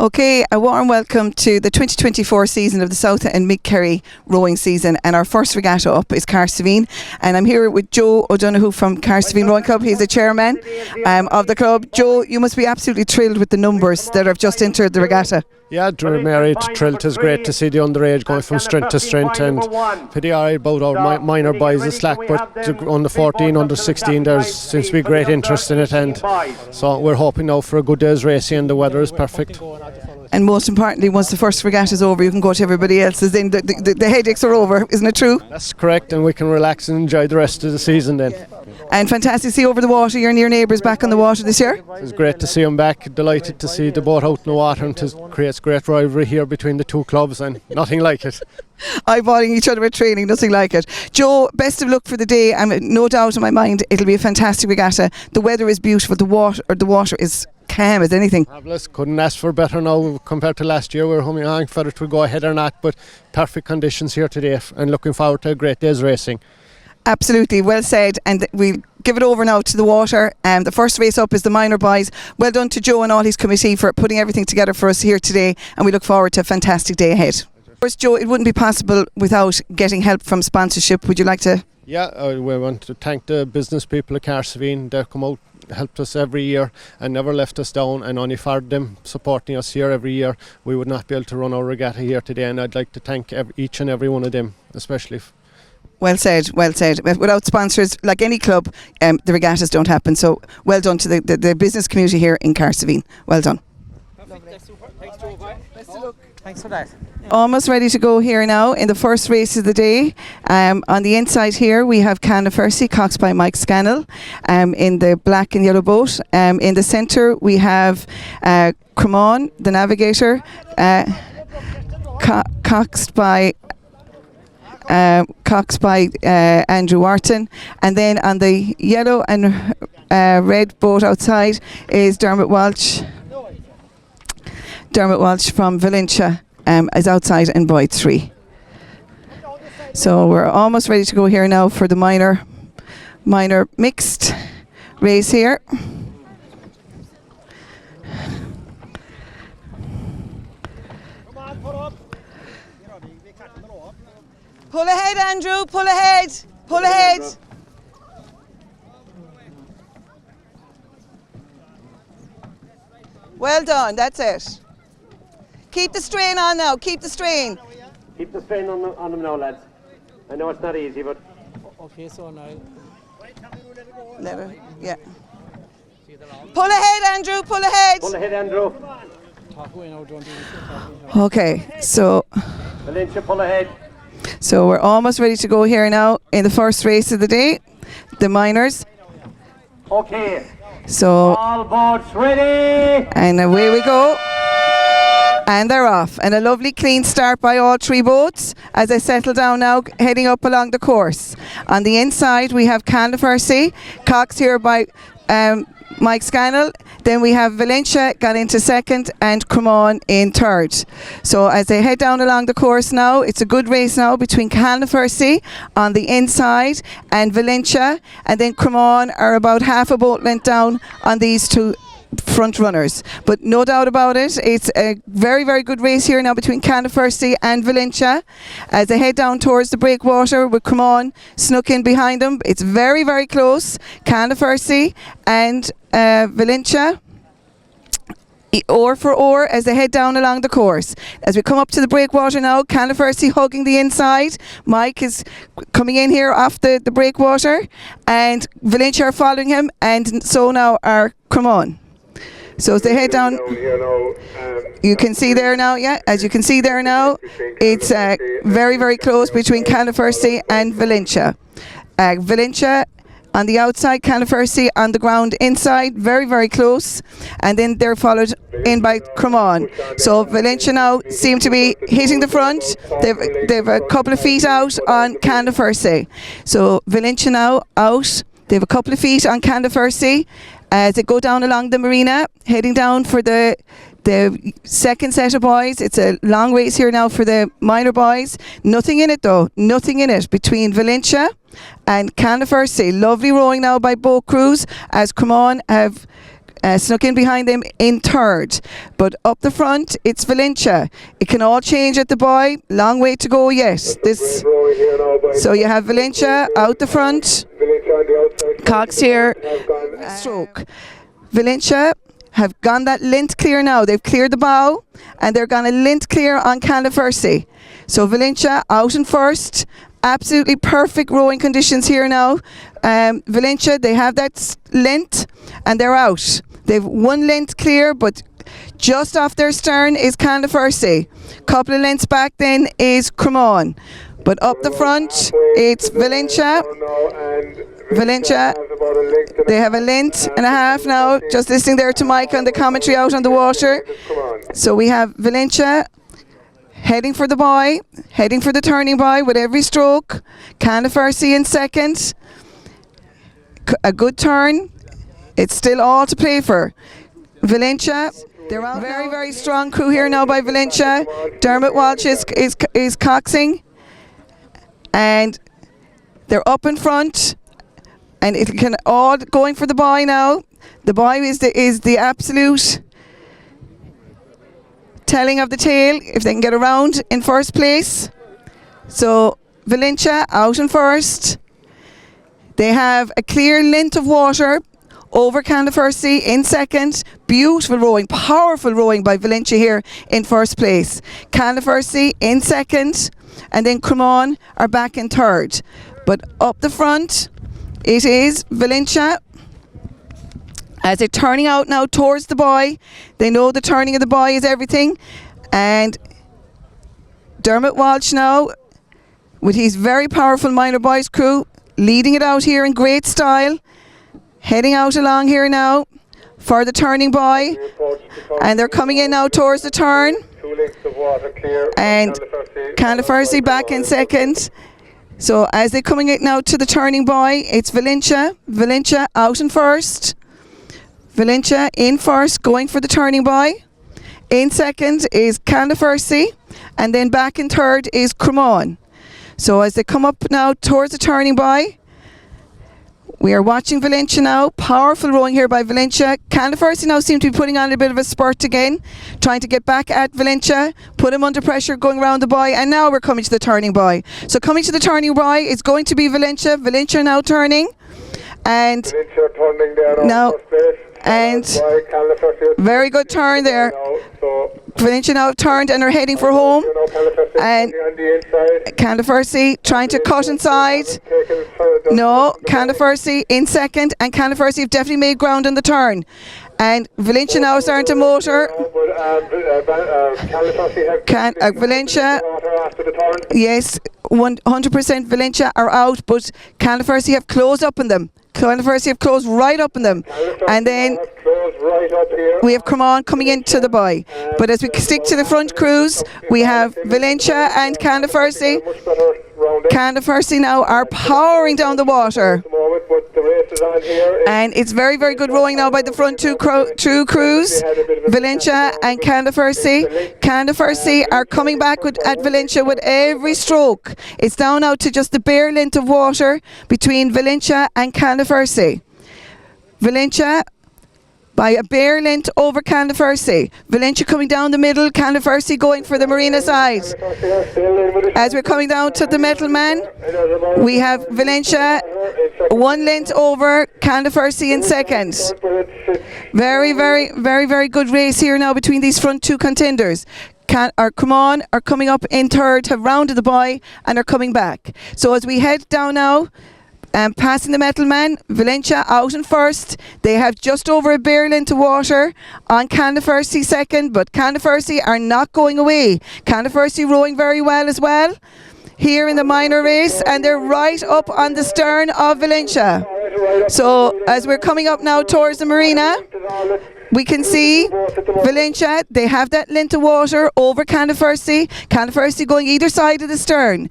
Okay, a warm welcome to the 2024 season of the South and Mid Kerry rowing season, and our first regatta up is Cahersiveen, and I'm here with Joe O'Donoghue from Cahersiveen Rowing Club. He's the chairman of the club. Joe, you must be absolutely thrilled with the numbers that have just entered the regatta. Yeah, Mary, thrilled. It's great to see the underage going from strength to strength, and pretty alright about our minor boys is slack, but under 14, under 16 there seems to be great interest in it, and so we're hoping now for a good day's racing, and the weather is perfect. And most importantly, once the first regatta is over, you can go to everybody else's. Then the headaches are over, isn't it true? That's correct, and we can relax and enjoy the rest of the season then. And fantastic to see over the water. Your near neighbours back on the water this year. It's great to see them back. Delighted to see the boat out in the water, and it creates great rivalry here between the two clubs, and nothing like it. Eyeballing each other at training, nothing like it. Joe, best of luck for the day. No doubt in my mind it'll be a fantastic regatta. The weather is beautiful. The water is calm as anything. Fabulous. Couldn't ask for better now compared to last year. We're humming on whether it will go ahead or not, but perfect conditions here today, and looking forward to a great day's racing. Absolutely, well said, and we'll give it over now to the water. The first race up is the minor boys. Well done to Joe and all his committee for putting everything together for us here today, and we look forward to a fantastic day ahead. Of course, Joe, it wouldn't be possible without getting help from sponsorship. Would you like to? Yeah, we want to thank the business people of Cahersiveen. They come out, helped us every year and never left us down, and only for them supporting us here every year we would not be able to run our regatta here today, and I'd like to thank each and every one of them especially. Well said, well said. Without sponsors, like any club, the regattas don't happen. So well done to the business community here in Cahersiveen. Well done. Thanks for that. Almost ready to go here now in the first race of the day. On the inside here we have Cahersiveen, coxed by Mike Scannell, in the black and yellow boat. In the centre we have Cremon, the navigator, coxed by Andrew Wharton, and then on the yellow and red boat outside is Dermot Walsh. Dermot Walsh from Valencia is outside in buoy 3. So we're almost ready to go here now for the minor mixed race here. Pull ahead, Andrew, pull ahead, pull ahead. Well done, that's it. Keep the strain on now, keep the strain. Keep the strain on them now, lads. I know it's not easy, but... Okay, so now... Yeah. Pull ahead, Andrew, pull ahead. Pull ahead, Andrew. Okay, so... Valencia, pull ahead. So we're almost ready to go here now in the first race of the day, the minors. Okay. So all boats ready. And away we go. And they're off. And a lovely clean start by all three boats as they settle down now, heading up along the course. On the inside we have Cahersiveen, coxed here by Mike Scannell. Then we have Valencia got into second and Cremon in third. So as they head down along the course now, it's a good race now between Cahersiveen on the inside and Valencia, and then Cremon are about half a boat length down on these two front runners. But no doubt about it, it's a very, very good race here now between Cahersiveen and Valencia as they head down towards the breakwater with Cremon snuck in behind them. It's very, very close. Cahersiveen and Valencia oar for oar as they head down along the course. As we come up to the breakwater now, Cahersiveen hugging the inside. Mike is coming in here off the breakwater, and Valencia are following him, and so now are Cremon. So as they head down, you can see there now, yeah, as you can see there now, it's very, very close between Cahersiveen and Valencia. Valencia on the outside, Cahersiveen on the ground inside, very, very close, and then they're followed in by Cremon. So Valencia now seem to be hitting the front. They've a couple of feet out on Cahersiveen. So Valencia now out. They have a couple of feet on Cahersiveen as they go down along the marina, heading down for the second set of boys. It's a long race here now for the minor boys. Nothing in it though, nothing in it between Valencia and Cahersiveen. Lovely rowing now by both crews as Cremon have snuck in behind them in third. But up the front, it's Valencia. It can all change at the boy. Long way to go yet. So you have Valencia out the front. Cox here. Stroke. Valencia have gone that lint clear now. They've cleared the bow and they're going to lint clear on Cahersiveen. So Valencia out in first. Absolutely perfect rowing conditions here now. Valencia, they have that lint and they're out. They've one lint clear, but just off their stern is Cahersiveen. Couple of lengths back then is Cremon. But up the front, it's Valencia. Valencia, they have a length and a half now. Just listening there to Mike on the commentary out on the water. So we have Valencia heading for the boy, heading for the turning boy with every stroke. Cahersiveen in second. A good turn. It's still all to play for. Valencia, they're out. Very, very strong crew here now by Valencia. Dermot Walsh is coxing. And they're up in front. And it can all going for the boy now. The boy is the absolute telling of the tale if they can get around in first place. So Valencia out in first. They have a clear lint of water over Cahersiveen in second. Beautiful rowing, powerful rowing by Valencia here in first place. Cahersiveen in second, and then Cremon are back in third. But up the front, it is Valencia. As they're turning out now towards the boy, they know the turning of the boy is everything. And Dermot Walsh now, with his very powerful minor boys crew, leading it out here in great style. Heading out along here now for the turning boy. And they're coming in now towards the turn. And Cahersiveen back in second. So as they're coming in now to the turning boy, it's Valencia. Valencia out in first. Valencia in first, going for the turning boy. In second is Cahersiveen. And then back in third is Cremon. So as they come up now towards the turning boy, we are watching Valencia now. Powerful rowing here by Valencia. Cahersiveen now seem to be putting on a bit of a spurt again, trying to get back at Valencia, put him under pressure going around the boy, and now we're coming to the turning boy. So coming to the turning boy is going to be Valencia. Valencia now turning. And Valencia turning there now, and very good turn there. Valencia now turned and are heading for home. And Cahersiveen trying to cut inside. No, Cahersiveen in second, and Cahersiveen have definitely made ground on the turn. And Valencia now is starting to motor. Valencia, yes, 100% Valencia are out, but Cahersiveen have closed up on them. Cahersiveen have closed right up on them. And then we have Cremon coming into the boy. But as we stick to the front crews, we have Valencia and Cahersiveen. Cahersiveen now are powering down the water. And it's very, very good rowing now by the front two crews, Valencia and Cahersiveen. Cahersiveen are coming back at Valencia with every stroke. It's down now to just the bare length of water between Valencia and Cahersiveen. Valencia by a bare length over Cahersiveen. Valencia coming down the middle, Cahersiveen going for the marina side. As we're coming down to the metal man, we have Valencia one length over Cahersiveen in second. Very, very, very, very good race here now between these front two contenders. Cremon are coming up in third, have rounded the boy and are coming back. So as we head down now, passing the metal man, Valencia out in first. They have just over a bare length of water on Cahersiveen second, but Cahersiveen are not going away. Cahersiveen rowing very well as well here in the minor race, and they're right up on the stern of Valencia. So as we're coming up now towards the marina, we can see Valencia, they have that length of water over Cahersiveen. Cahersiveen going either side of the stern.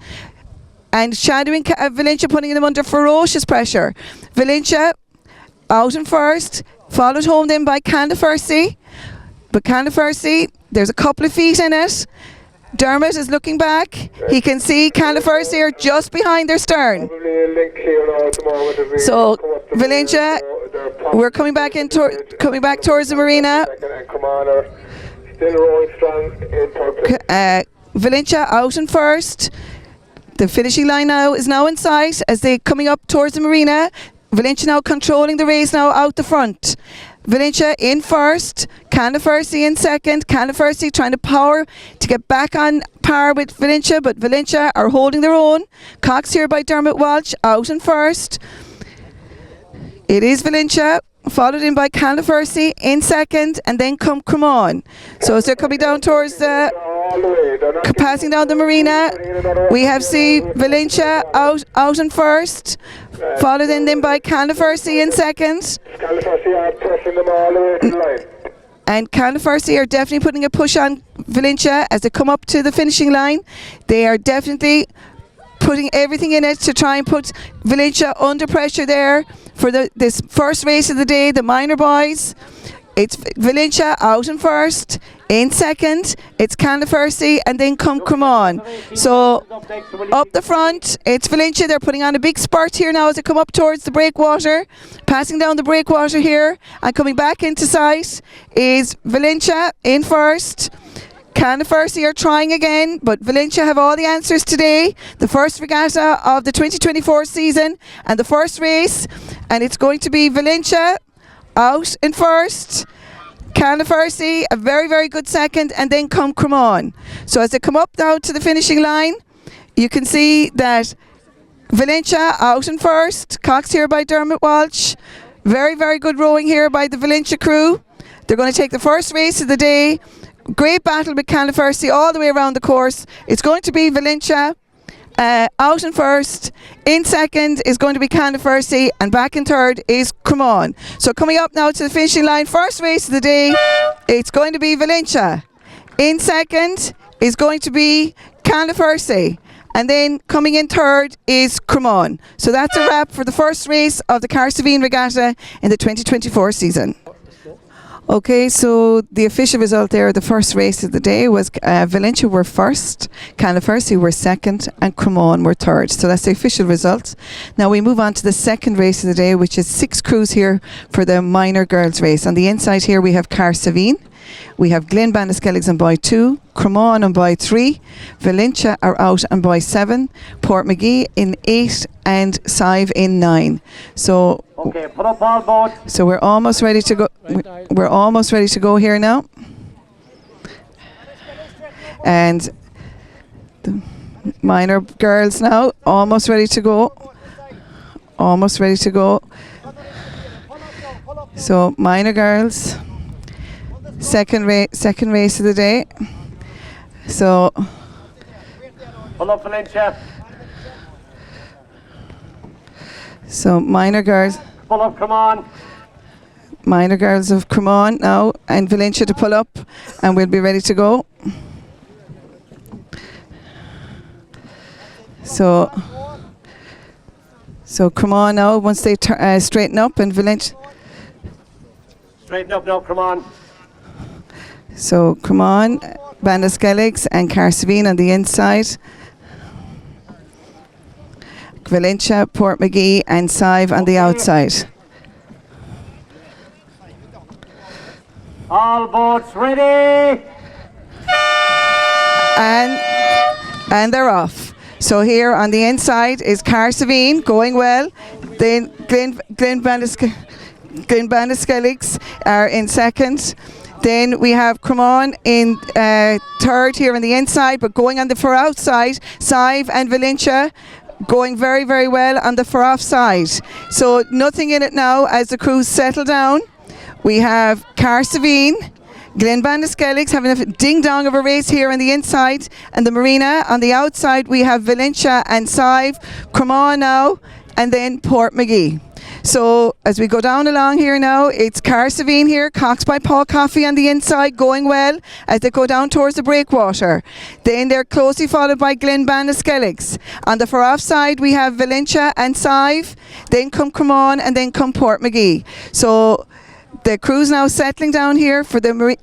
And shadowing Valencia, putting them under ferocious pressure. Valencia out in first, followed home then by Cahersiveen. But Cahersiveen, there's a couple of feet in it. Dermot is looking back. He can see Cahersiveen are just behind their stern. So Valencia we're coming back towards the marina. Still rolling strong in third place. Valencia out in first. The finishing line now is now in sight as they coming up towards the marina. Valencia now controlling the race now out the front. Valencia in first, Cahersiveen in second. Cahersiveen trying to power to get back on par with Valencia, but Valencia are holding their own. Cox here by Dermot Walsh out in first. It is Valencia, followed in by Cahersiveen in second, and then come Cremon. So as they're coming down towards the, passing down the marina, we have Valencia out in first, followed in then by Cahersiveen in second. And Cahersiveen are definitely putting a push on Valencia as they come up to the finishing line. They are definitely putting everything in it to try and put Valencia under pressure there for this first race of the day, the minor boys. It's Valencia out in first, in second, it's Cahersiveen, and then come Cremon. So up the front, it's Valencia. They're putting on a big spurt here now as they come up towards the breakwater. Passing down the breakwater here and coming back into sight is Valencia in first. Cahersiveen are trying again, but Valencia have all the answers today. The first regatta of the 2024 season and the first race, and it's going to be Valencia out in first, Cahersiveen a very, very good second, and then come Cremon. So as they come up now to the finishing line, you can see that Valencia out in first, Cox here by Dermot Walsh. Very, very good rowing here by the Valencia crew. They're going to take the first race of the day. Great battle with Cahersiveen all the way around the course. It's going to be Valencia out in first. In second is going to be Cahersiveen, and back in third is Cremon. So coming up now to the finishing line, first race of the day, it's going to be Valencia. In second is going to be Cahersiveen, and then coming in third is Cremon. So that's a wrap for the first race of the Cahersiveen Regatta in the 2024 season. Okay, so the official result there, the first race of the day was Valencia were first, Cahersiveen were second, and Cremon were third. So that's the official result. Now we move on to the second race of the day, which is 6 crews here for the minor girls race. On the inside here we have Cahersiveen, we have Glen Banaskelligs on buoy 2, Cremon on buoy 3, Valencia are out on buoy 7, Portmagee in 8, and Sive in 9. So Okay, put up all boats. so we're almost ready to go. We're almost ready to go here now. And the minor girls now almost ready to go. Almost ready to go. So minor girls, second race of the day. So Pull up, Valencia. so minor girls. Pull up, come on. Minor girls of Cremon now and Valencia to pull up, and we'll be ready to go. So Cremon now, once they straighten up, and Valencia. Straighten up now, come on. So Cremon, Banaskelligs and Cahersiveen on the inside. Valencia, Portmagee and Sive on the outside. All boats ready. And they're off. So here on the inside is Cahersiveen going well. Then Glen Banaskelligs are in second. Then we have Cremon in third here on the inside, but going on the far outside, Sive and Valencia going very, very well on the far off side. So nothing in it now as the crews settle down. We have Cahersiveen, Glen Banaskelligs having a ding-dong of a race here on the inside, and the marina. On the outside we have Valencia and Sive, Cremon now, and then Portmagee. So as we go down along here now, it's Cahersiveen here, Cox by Paul Coffey on the inside, going well as they go down towards the breakwater. Then they're closely followed by Glen Banaskelligs. On the far off side we have Valencia and Sive, then come Cremon, and then come Portmagee. So the crew's now settling down here for the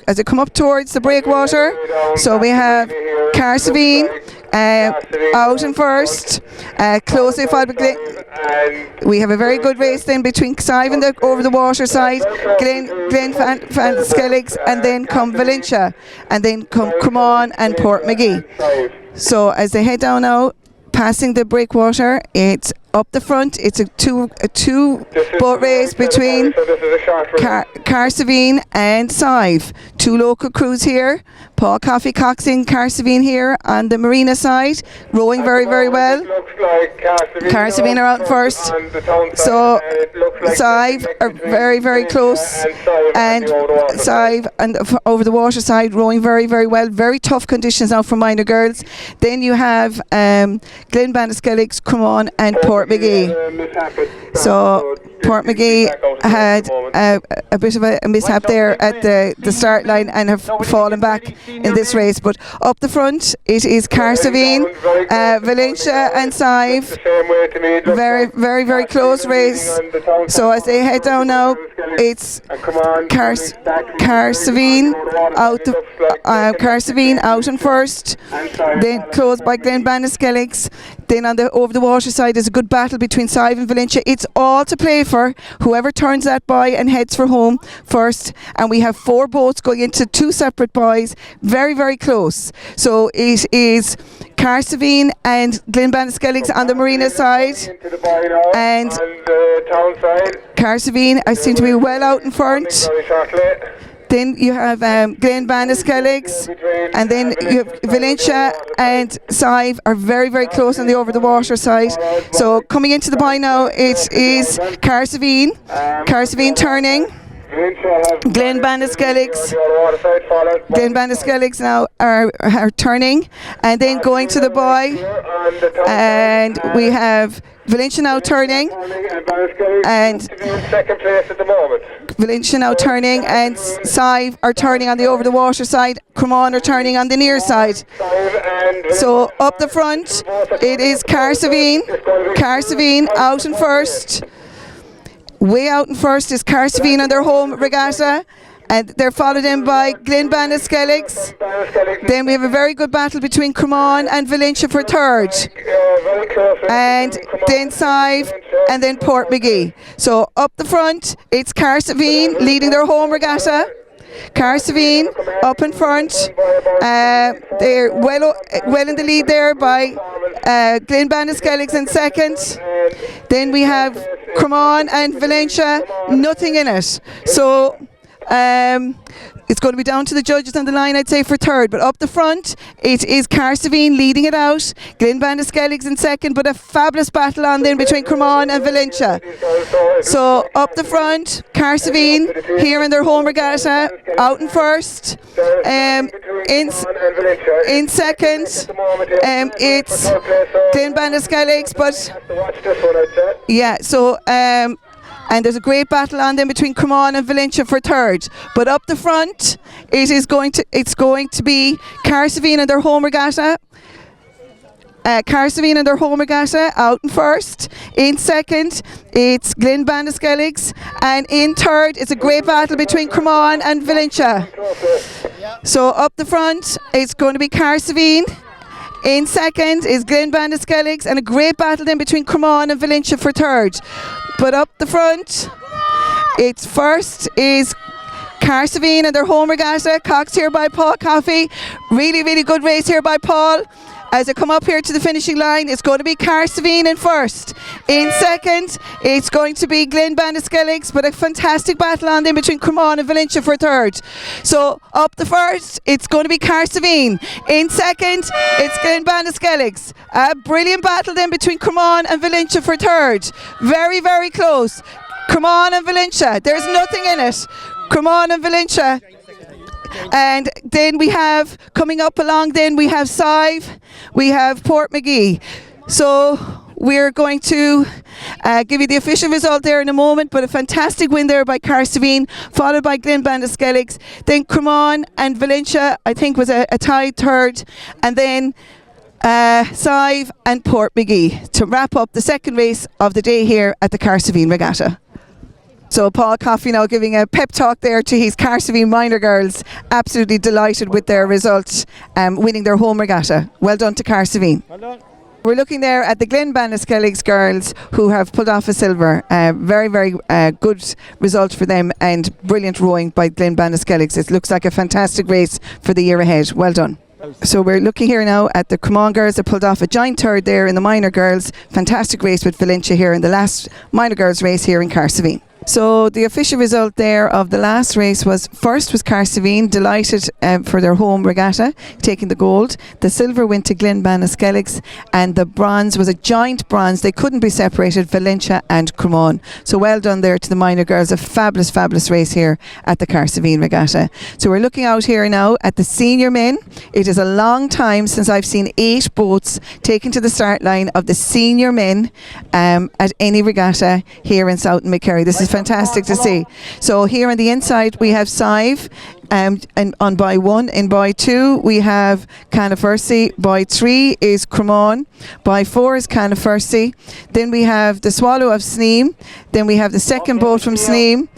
as they come up towards the breakwater. So we have Cahersiveen out in first, closely followed by we have a very good race then between Sive and over the water side, Glen Van Skelligs, and then come Valencia, and then come Cremon and Port McGee. So as they head down now, passing the breakwater, it's up the front. It's a two boat race between Cahersiveen and Sive. Two local crews here. Paul Coffey Coxing Cahersiveen here on the marina side, rowing very, very well. Cahersiveen are out first. So Sive are very, very close, and Sive and over the water side rowing very, very well. Very tough conditions now for minor girls. Then you have Glen Banaskelligs, Cremon and Port McGee. So Port McGee had a bit of a mishap there at the start line and have fallen back in this race. But up the front, it is Cahersiveen, Valencia and Sive. Very, very, very close race. So as they head down now, it's Cahersiveen out in first, then closed by Glen Banaskelligs. Then on the over the water side is a good battle between Sive and Valencia. It's all to play for. Whoever turns that buoy and heads for home first. And we have 4 boats going into 2 separate buoys. Very, very close. So it is Cahersiveen and Glen Banaskelligs on the marina side. And Cahersiveen, I seem to be well out in front. Then you have Glen Banaskelligs, and then you have Valencia and Sive are very, very close on the over the water side. So coming into the buoy now, it is Cahersiveen turning. Glen Banaskelligs now are turning, and then going to the buoy, and we have Valencia now turning, and second place at the moment. Valencia now turning, and Sive are turning on the over the water side. Cremon are turning on the near side. So up the front, it is Cahersiveen out in first. Way out in first is Cahersiveen on their home regatta, and they're followed in by Glen Banaskelligs. Then we have a very good battle between Cremon and Valencia for third, and then Sive, and then Port McGee. So up the front, it's Cahersiveen leading their home regatta. Cahersiveen up in front. They're well in the lead there by Glen Banaskelligs in second. Then we have Cremon and Valencia, nothing in it. So it's going to be down to the judges on the line, I'd say, for third. But up the front, it is Cahersiveen leading it out. Glen Banaskelligs in second, but a fabulous battle on then between Cremon and Valencia. So up the front, Cahersiveen here in their home regatta, out in first. In second, it's Glen Banaskelligs, but yeah, so and there's a great battle on them between Cremon and Valencia for third. But up the front, it's going to be Cahersiveen and their home regatta. Cahersiveen and their home regatta out in first. In second, it's Glen Banaskelligs, and in third, it's a great battle between Cremon and Valencia. So up the front, it's going to be Cahersiveen. In second is Glen Banaskelligs, and a great battle then between Cremon and Valencia for third. But up the front, it's first is Cahersiveen and their home regatta, coxed here by Paul Coffey. Really, really good race here by Paul. As they come up here to the finishing line, it's going to be Cahersiveen in first. In second, it's going to be Glen Banaskelligs, but a fantastic battle on them between Cremon and Valencia for third. So up the first, it's going to be Cahersiveen. In second, it's Glen Banaskelligs. A brilliant battle then between Cremon and Valencia for third. Very, very close. Cremon and Valencia, there's nothing in it. Cremon and Valencia. And then we have, coming up along then, we have Sive, we have Port McGee. So we're going to give you the official result there in a moment, but a fantastic win there by Cahersiveen, followed by Glen Banaskelligs. Then Cremon and Valencia, I think, was a tied third. And then Sive and Port McGee to wrap up the second race of the day here at the Cahersiveen Regatta. So Paul Coffey now giving a pep talk there to his Cahersiveen minor girls. Absolutely delighted with their results, winning their home regatta. Well done to Cahersiveen. Well done. We're looking there at the Glenbanaskelligs girls who have pulled off a silver. Very, very good result for them and brilliant rowing by Glenbanaskelligs. It looks like a fantastic race for the year ahead. Well done. So we're looking here now at the Cremon girls that pulled off a giant third there in the minor girls. Fantastic race with Valencia here in the last minor girls race here in Cahersiveen. So the official result there of the last race was first was Cahersiveen, delighted for their home regatta, taking the gold. The silver went to Glenbanaskelligs and the bronze was a giant bronze. They couldn't be separated, Valencia and Cremon. So well done there to the minor girls. A fabulous, fabulous race here at the Cahersiveen Regatta. So we're looking out here now at the senior men. It is a long time since I've seen 8 boats taken to the start line of the senior men at any regatta here in South McCarry. This is fantastic to see. So here on the inside we have Sive, and on buy 1. In buy 2 we have Cahersiveen. Buy 3 is Cremon. Buy 4 is Cahersiveen. Then we have the Swallow of Sneem. Then we have the second boat from Sneem.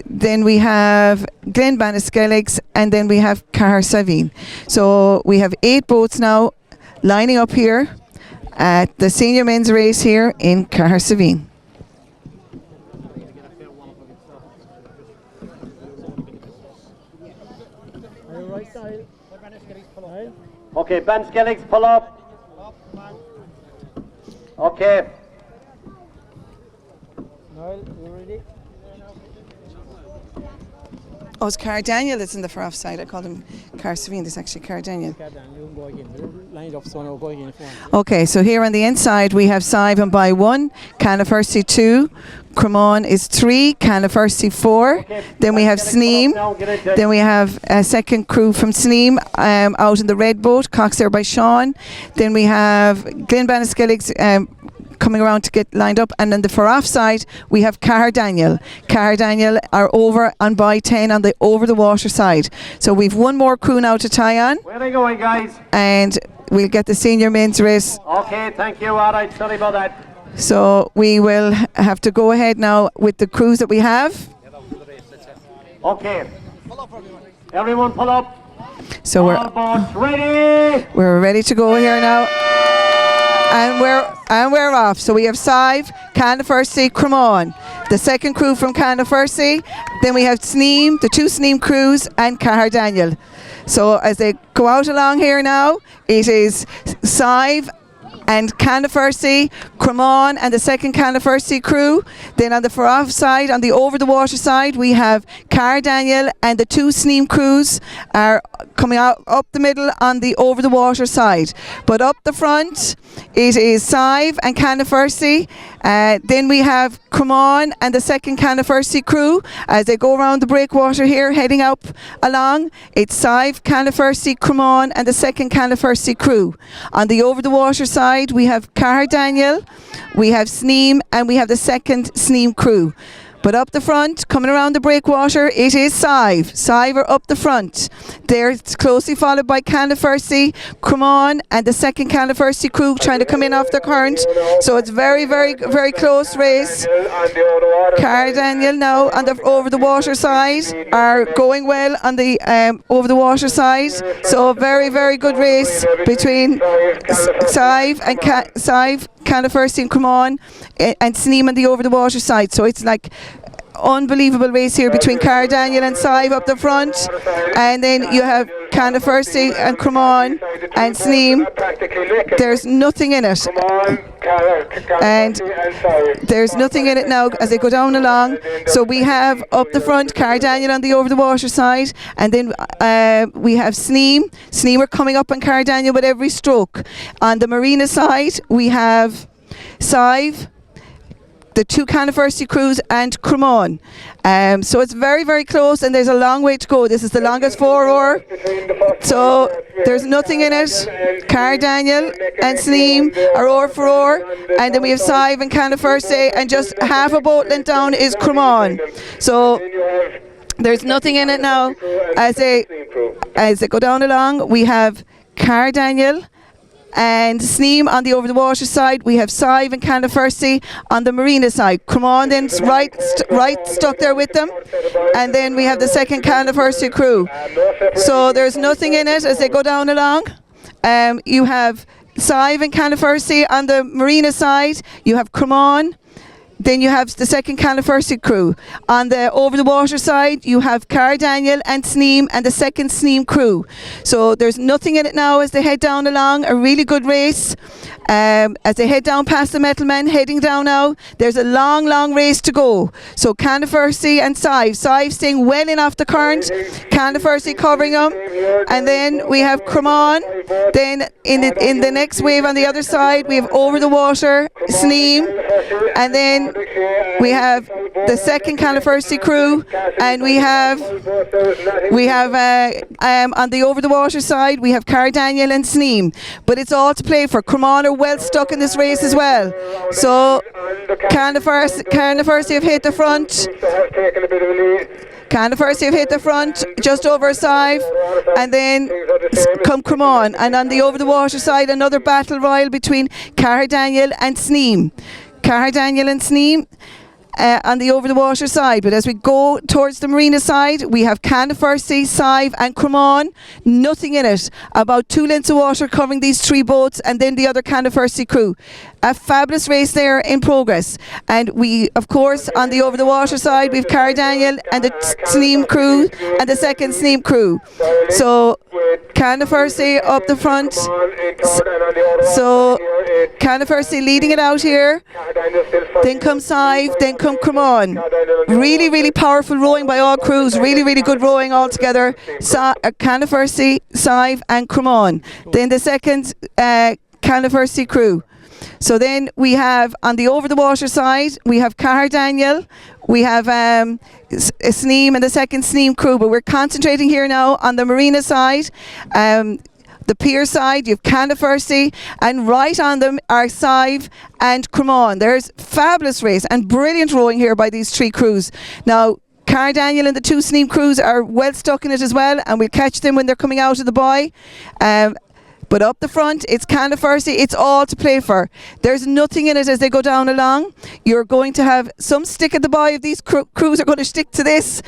Then we have Glenbanaskelligs, and then we have Cahersiveen. So we have 8 boats now lining up here at the senior men's race here in Cahersiveen. Okay, Banaskelligs, pull up. Okay. Noel, you ready? Oh, it's Cara Daniel that's in the far off side. I called him Cahersiveen. This is actually Cara Daniel. You can go again. Line it up so I'll go again if you want. Okay, so here on the inside we have Sive and by 1, Cahersiveen 2, Cremon is 3, Cahersiveen 4. Then we have Sneem. Then we have a second crew from Sneem out in the red boat, Cox there by Sean. Then we have Glenbanaskelligs coming around to get lined up, and then the far off side we have Cara Daniel. Cara Daniel are over on by 10 on the over the water side. So we've one more crew now to tie on. Where are they going, guys? And we'll get the senior men's race. Okay, thank you. All right, sorry about that. So we will have to go ahead now with the crews that we have. Okay. Everyone pull up. So All boats ready. we're ready to go here now. And we're off. So we have Sive, Cahersiveen, Cremon. The second crew from Cahersiveen. Then we have Sneem, the 2 Sneem crews, and Cara Daniel. So as they go out along here now, it is Sive and Cahersiveen, Cremon and the second Cahersiveen crew. Then on the far off side, on the over the water side, we have Cara Daniel and the 2 Sneem crews are coming out up the middle on the over the water side. But up the front, it is Sive and Cahersiveen. Then we have Cremon and the second Cahersiveen crew as they go around the breakwater here, heading up along. It's Sive, Cahersiveen, Cremon and the second Cahersiveen crew. On the over the water side, we have Cara Daniel, we have Sneem, and we have the second Sneem crew. But up the front, coming around the breakwater, it is Sive. Sive are up the front. They're closely followed by Cahersiveen, Cremon, and the second Cahersiveen crew trying to come in off the current. So it's very, very, very close race. Cara Daniel now on the over the water side are going well on the over the water side. So a very, very good race between Sive and Sive, Cahersiveen, Cremon, and Sneem on the over the water side. So it's like unbelievable race here between Cara Daniel and Sive up the front, and then you have Cahersiveen and Cremon and Sneem. There's nothing in it, and there's nothing in it now as they go down along. So we have up the front Cara Daniel on the over the water side, and then we have Sneem. Sneem are coming up on Cara Daniel with every stroke. On the marina side we have Sive, the 2 Cahersiveen crews and Cremon. So it's very, very close and there's a long way to go. This is the longest 4-oar. So there's nothing in it. Cara Daniel and Sneem are oar for oar. And then we have Sive and Cahersiveen, and just half a boat length down is Cremon. So there's nothing in it now. As they go down along, we have Cara Daniel and Sneem on the over the water side. We have Sive and Cahersiveen on the marina side. Cremon then right stuck there with them, and then we have the second Cahersiveen crew. So there's nothing in it as they go down along. You have Sive and Cahersiveen on the marina side. You have Cremon. Then you have the second Cahersiveen crew. On the over the water side, you have Daniel and Sneem and the second Sneem crew. So there's nothing in it now as they head down along. A really good race. As they head down past the Metal Men, heading down now, there's a long race to go. So Cahersiveen and Sive staying well in off the current, Cahersiveen covering them, and then we have Cremon. Then in the next wave on the other side, we have over the water, Sneem, and then we have the second Cahersiveen crew, and we have on the over the water side, we have Daniel and Sneem. But it's all to play for. Cremon are well stuck in this race as well. So Cahersiveen have hit the front. Cahersiveen have hit the front just over Sive, and then come Cremon. And on the over the water side, another battle royal between Daniel and Sneem. Daniel and Sneem on the over the water side. But as we go towards the marina side, we have Cahersiveen, Sive and Cremon. Nothing in it. About 2 lengths of water covering these 3 boats, and then the other Cahersiveen crew. A fabulous race there in progress. And we, of course, on the over the water side, we have Daniel and the Sneem crew and the second Sneem crew. So Cahersiveen up the front. So Cahersiveen leading it out here. Then come Sive, then come Cremon. Really powerful rowing by all crews. Really good rowing all together. Cahersiveen, Sive and Cremon. Then the second Cahersiveen crew. So then we have on the over the water side, we have Daniel, we have Sneem and the second Sneem crew, but we're concentrating here now on the marina side. The pier side, you have Cahersiveen, and right on them are Sive and Cremon. There's fabulous race and brilliant rowing here by these 3 crews. Now, Daniel and the 2 Sneem crews are well stuck in it as well, and we'll catch them when they're coming out of the buoy. But up the front, it's Cahersiveen. It's all to play for. There's nothing in it as they go down along. You're going to have some stick at the buoy. If these crews are going to stick to this,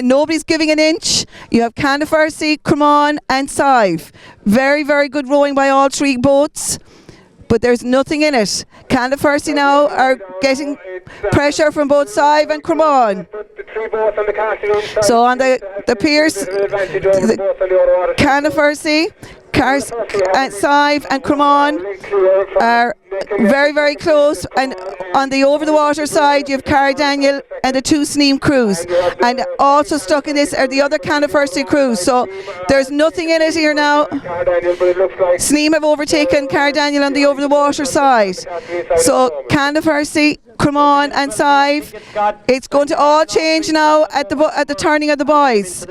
nobody's giving an inch. You have Cahersiveen, Cremon and Sive. Very good rowing by all 3 boats. But there's nothing in it. Cahersiveen now are getting pressure from both Sive and Cremon. So on the piers, Cahersiveen, Sive and Cremon are very close, and on the over the water side you have Daniel and the 2 Sneem crews, and also stuck in this are the other Cahersiveen crews. So there's nothing in it here now. Sneem have overtaken Daniel on the over the water side. So Cahersiveen, Cremon and Sive, it's going to all change now at the turning of the buoys.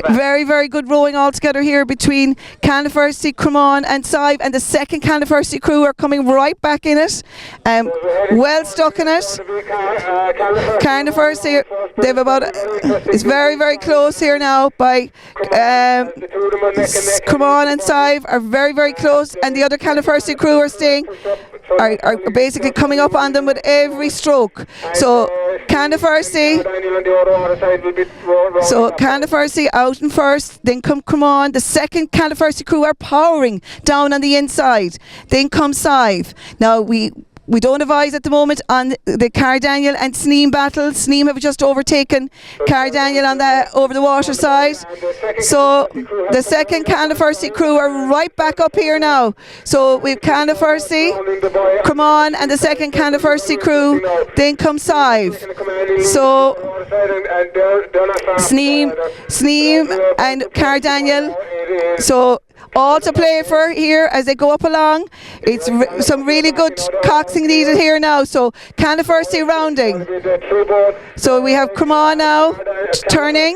Very good rowing all together here between Cahersiveen, Cremon and Sive, and the second Cahersiveen crew are coming right back in it, well stuck in it. Cahersiveen, they've about it's very close here now by Cremon and Sive are very close, and the other Cahersiveen crew are are basically coming up on them with every stroke. So Cahersiveen out in first, then come Cremon. The second Cahersiveen crew are powering down on the inside. Then comes Sive. Now we don't advise at the moment on the Daniel and Sneem battle. Sneem have just overtaken Daniel on the over the water side. So the second Cahersiveen crew are right back up here now. So we've Cahersiveen, Cremon and the second Cahersiveen crew. Then comes Sive. So Sneem and Daniel. So all to play for here as they go up along. It's some really good coxing needed here now. So Cahersiveen rounding. So we have Cremon now turning,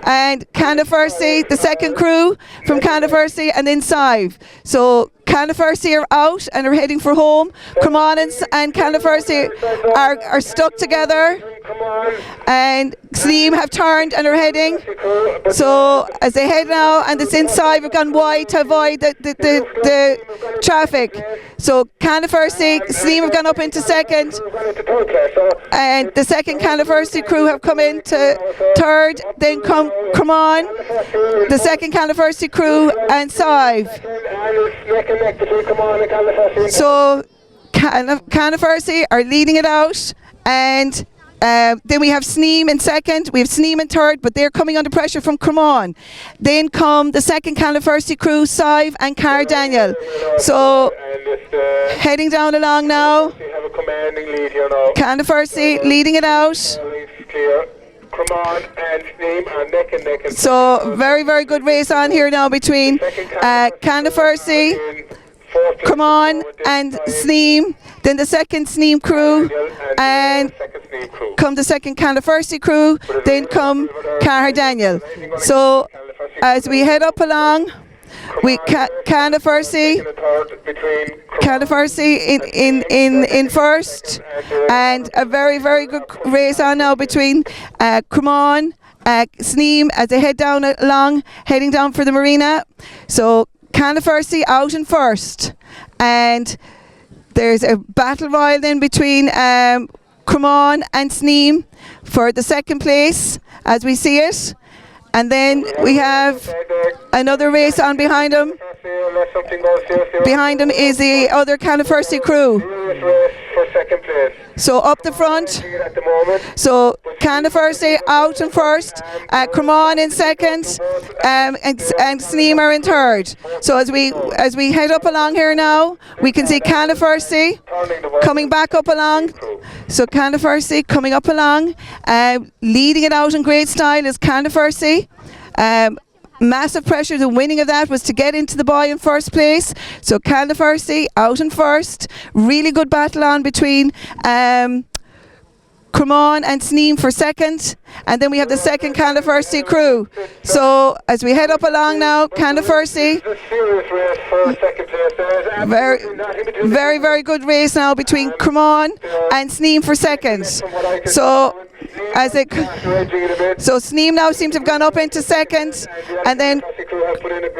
and Cahersiveen, the second crew from Cahersiveen, and then Sive. So Cahersiveen are out and are heading for home. Cremon and Cahersiveen are stuck together. and Sneem have turned and are heading. So as they head now, and it's inside, we've gone wide to avoid the traffic. So Cahersiveen, Sneem have gone up into second, and the second Cahersiveen crew have come into third. Then come on, the second Cahersiveen crew and Sive. So Cahersiveen are leading it out, and then we have Sneem in second, we have Sneem in third, but they're coming under pressure from Cremon. Then come the second Cahersiveen crew, Sive and Car Daniel. So heading down along now, Cahersiveen leading it out. So very, very good race on here now between Cahersiveen, Cremon and Sneem. Then the second Sneem crew, and come the second Cahersiveen crew, then come Car Daniel. So as we head up along, we Cahersiveen in first, and a very, very good race on now between Cremon, Sneem as they head down along, heading down for the marina. So Cahersiveen out in first, and there's a battle royal then between Cremon and Sneem for the second place as we see it. And then we have another race on behind them. Behind them is the other Cahersiveen crew. So up the front. So Cahersiveen out in first, Cremon in second, and Sneem are in third. So as we head up along here now, we can see Cahersiveen coming back up along. So Cahersiveen coming up along, leading it out in great style is Cahersiveen. Massive pressure. The winning of that was to get into the buy in first place. So Cahersiveen out in first. Really good battle on between Cremon and Sneem for second, and then we have the second Cahersiveen crew. So as we head up along now, Cahersiveen, very, very good race now between Cremon and Sneem for second. So Sneem now seems to have gone up into second, and then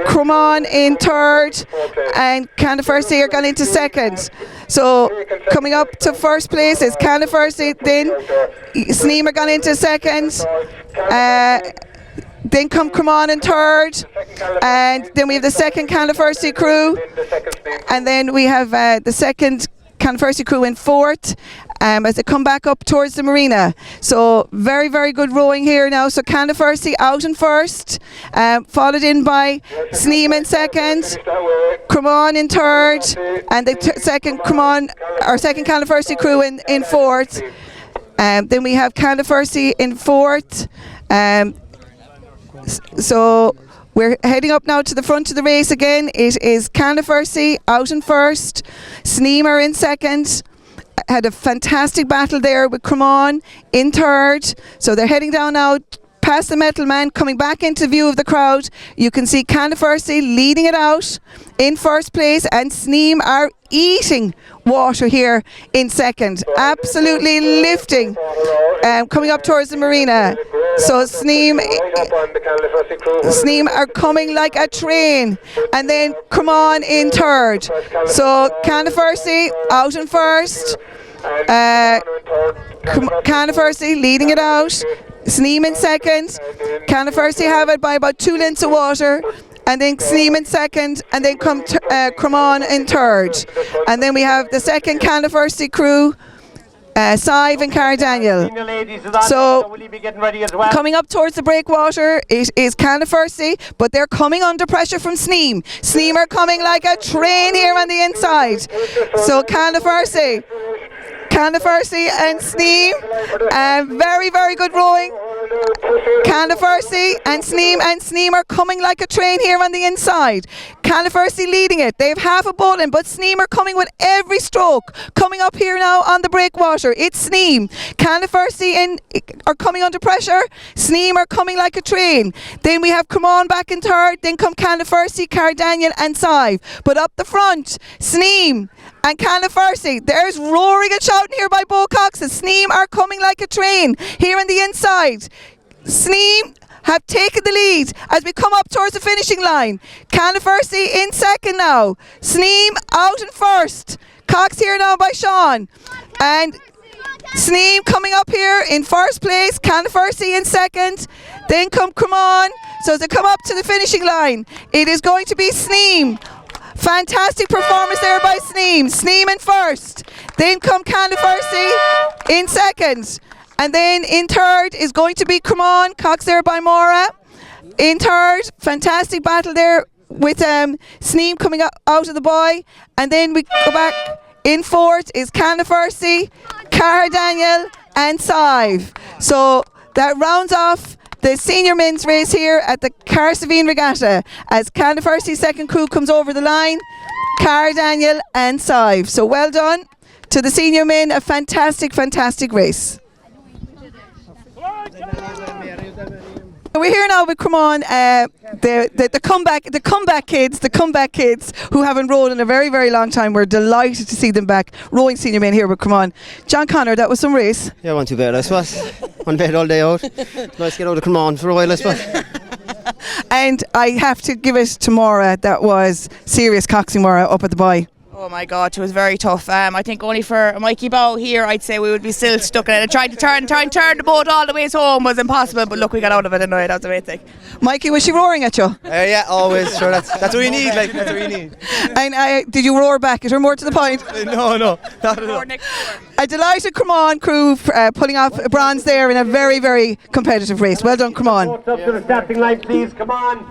Cremon in third, and Cahersiveen are gone into second. So coming up to first place is Cahersiveen, then Sneem are gone into second, then come Cremon in third, and then we have the second Cahersiveen crew, and then we have the second Cahersiveen crew in fourth, as they come back up towards the marina. So very, very good rowing here now. So Cahersiveen out in first, followed in by Sneem in second, Cremon in third, and the second Cahersiveen crew in fourth. Then we have Cahersiveen in fourth. So we're heading up now to the front of the race again. It is Cahersiveen out in first, Sneem are in second. Had a fantastic battle there with Cremon in third. So they're heading down now past the Metal Man, coming back into view of the crowd. You can see Cahersiveen leading it out in first place, and Sneem are eating water here in second. Absolutely lifting, coming up towards the marina. So Sneem are coming like a train, and then Cremon in third. So Cahersiveen out in first, Cahersiveen leading it out, Sneem in second. Cahersiveen have it by about 2 lengths of water, and then Sneem in second, and then come Cremon in third. And then we have the second Cahersiveen crew, Sive and Car Daniel. So coming up towards the breakwater, it is Cahersiveen, but they're coming under pressure from Sneem. Sneem are coming like a train here on the inside. So Cahersiveen and Sneem, very, very good rowing. Cahersiveen and Sneem are coming like a train here on the inside. Cahersiveen leading it. They have half a bowling, but Sneem are coming with every stroke. Coming up here now on the breakwater, it's Sneem. Cahersiveen are coming under pressure. Sneem are coming like a train. Then we have Cremon back in third. Then come Cahersiveen, Cardaniel and Sive. But up the front, Sneem and Cahersiveen. There's roaring and shouting here by Bo Cox. Sneem are coming like a train here on the inside. Sneem have taken the lead as we come up towards the finishing line. Cahersiveen in second now. Sneem out in first. Cox here now by Sean. And Sneem coming up here in first place. Cahersiveen in second. Then come Cremon. So as they come up to the finishing line, it is going to be Sneem. Fantastic performance there by Sneem. Sneem in first. Then come Cahersiveen in second. And then in third is going to be Cremon. Cox there by Mora. In third, fantastic battle there with Sneem coming out of the boy. And then we go back. In fourth is Cahersiveen, Daniel and Sive. So that rounds off the senior men's race here at the Cahersiveen Regatta as Cahersiveen's second crew comes over the line. Daniel and Sive. So well done to the senior men. A fantastic, fantastic race. We're here now with Cremon, the comeback kids who haven't rowed in a very, very long time. We're delighted to see them back rowing senior men here with Cremon. John Connor, that was some race. Yeah, wasn't too bad, I suppose. One bed all day out. Nice to get out of Cremon for a while, I suppose. And I have to give it to Maura. That was serious coxing, Maura, up at the buy. Oh my God, it was very tough. I think only for Mikey Bow here, I'd say we would be still stuck in it. Trying to turn the boat all the way home was impossible, but look, we got out of it anyway. That was the main thing. Mikey, was she roaring at you? Yeah, always. Sure, that's what we need. Like that's what we need. And did you roar back? Is there more to the point? No, not at all. A delighted Cremon crew pulling off bronze there in a very, very competitive race. Well done, Cremon. Up to the starting line, please. Come on.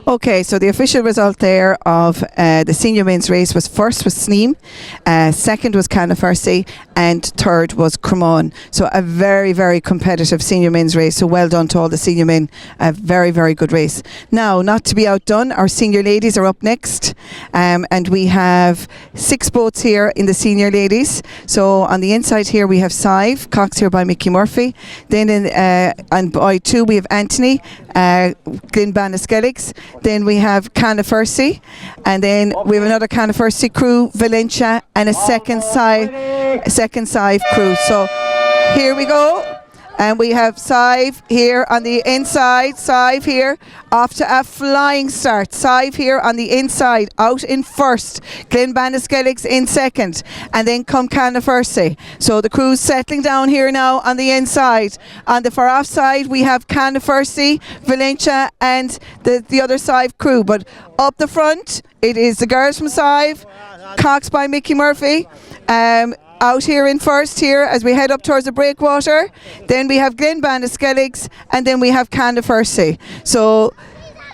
Okay, so the official result there of the senior men's race was first was Sneem, second was Cahersiveen, and third was Cremon. So a very, very competitive senior men's race. So well done to all the senior men. A very, very good race. Now, not to be outdone, our senior ladies are up next, and we have 6 boats here in the senior ladies. So on the inside here we have Sive, Cox here by Mickey Murphy. Then on boy 2 we have Anthony, Glenn Banaskelix. Then we have Cahersiveen, and then we have another Cahersiveen crew, Valencia, and a second Sive crew. So here we go. And we have Sive here on the inside, Sive here off to a flying start. Sive here on the inside, out in first. Glenn Banaskelix in second. And then come Cahersiveen. So the crew's settling down here now on the inside. On the far off side, we have Cahersiveen, Valencia, and the other Sive crew. But up the front, it is the girls from Sive, Cox by Mickey Murphy. Out here in first here as we head up towards the breakwater. Then we have Glenn Banaskelix, and then we have Cahersiveen. So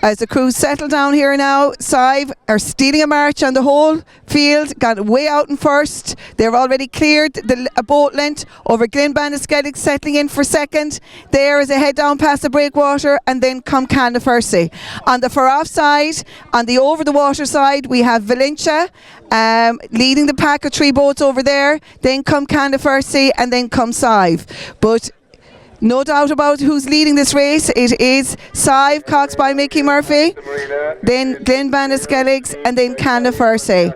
as the crew settle down here now, Sive are stealing a march on the whole field, got way out in first. They've already cleared a boat length over Glenn Banaskelix, settling in for second. There as they head down past the breakwater, and then come Cahersiveen. On the far off side, on the over the water side, we have Valencia leading the pack of 3 boats over there. Then come Cahersiveen, and then come Sive. But no doubt about who's leading this race. It is Sive, Cox by Mickey Murphy, then Glenn Banaskelix, and then Cahersiveen.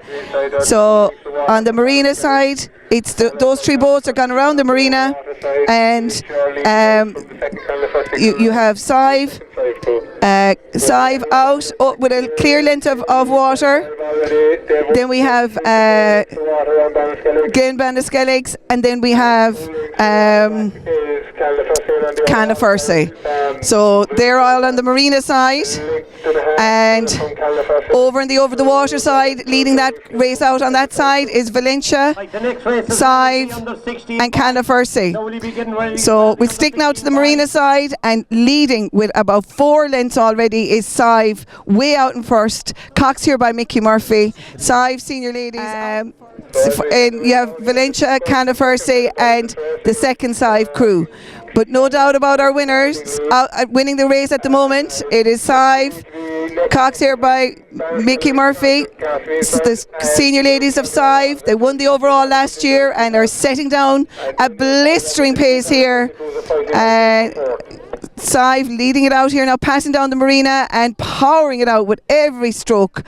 So on the marina side, it's those 3 boats are gone around the marina, and you have Sive out with a clear length of water. Then we have Glenn Banaskelix, and then we have Cahersiveen. So they're all on the marina side, and over the water side, leading that race out on that side is Valencia, Sive, and Cahersiveen. So we stick now to the marina side, and leading with about 4 lengths already is Sive, way out in first. Cox here by Mickey Murphy. Sive senior ladies. And you have Valencia, Cahersiveen, and the second Sive crew. but no doubt about our winners winning the race at the moment. It is Sive, Cox here by Mickey Murphy. The senior ladies of Sive, they won the overall last year and are setting down a blistering pace here. Sive leading it out here now, passing down the marina and powering it out with every stroke.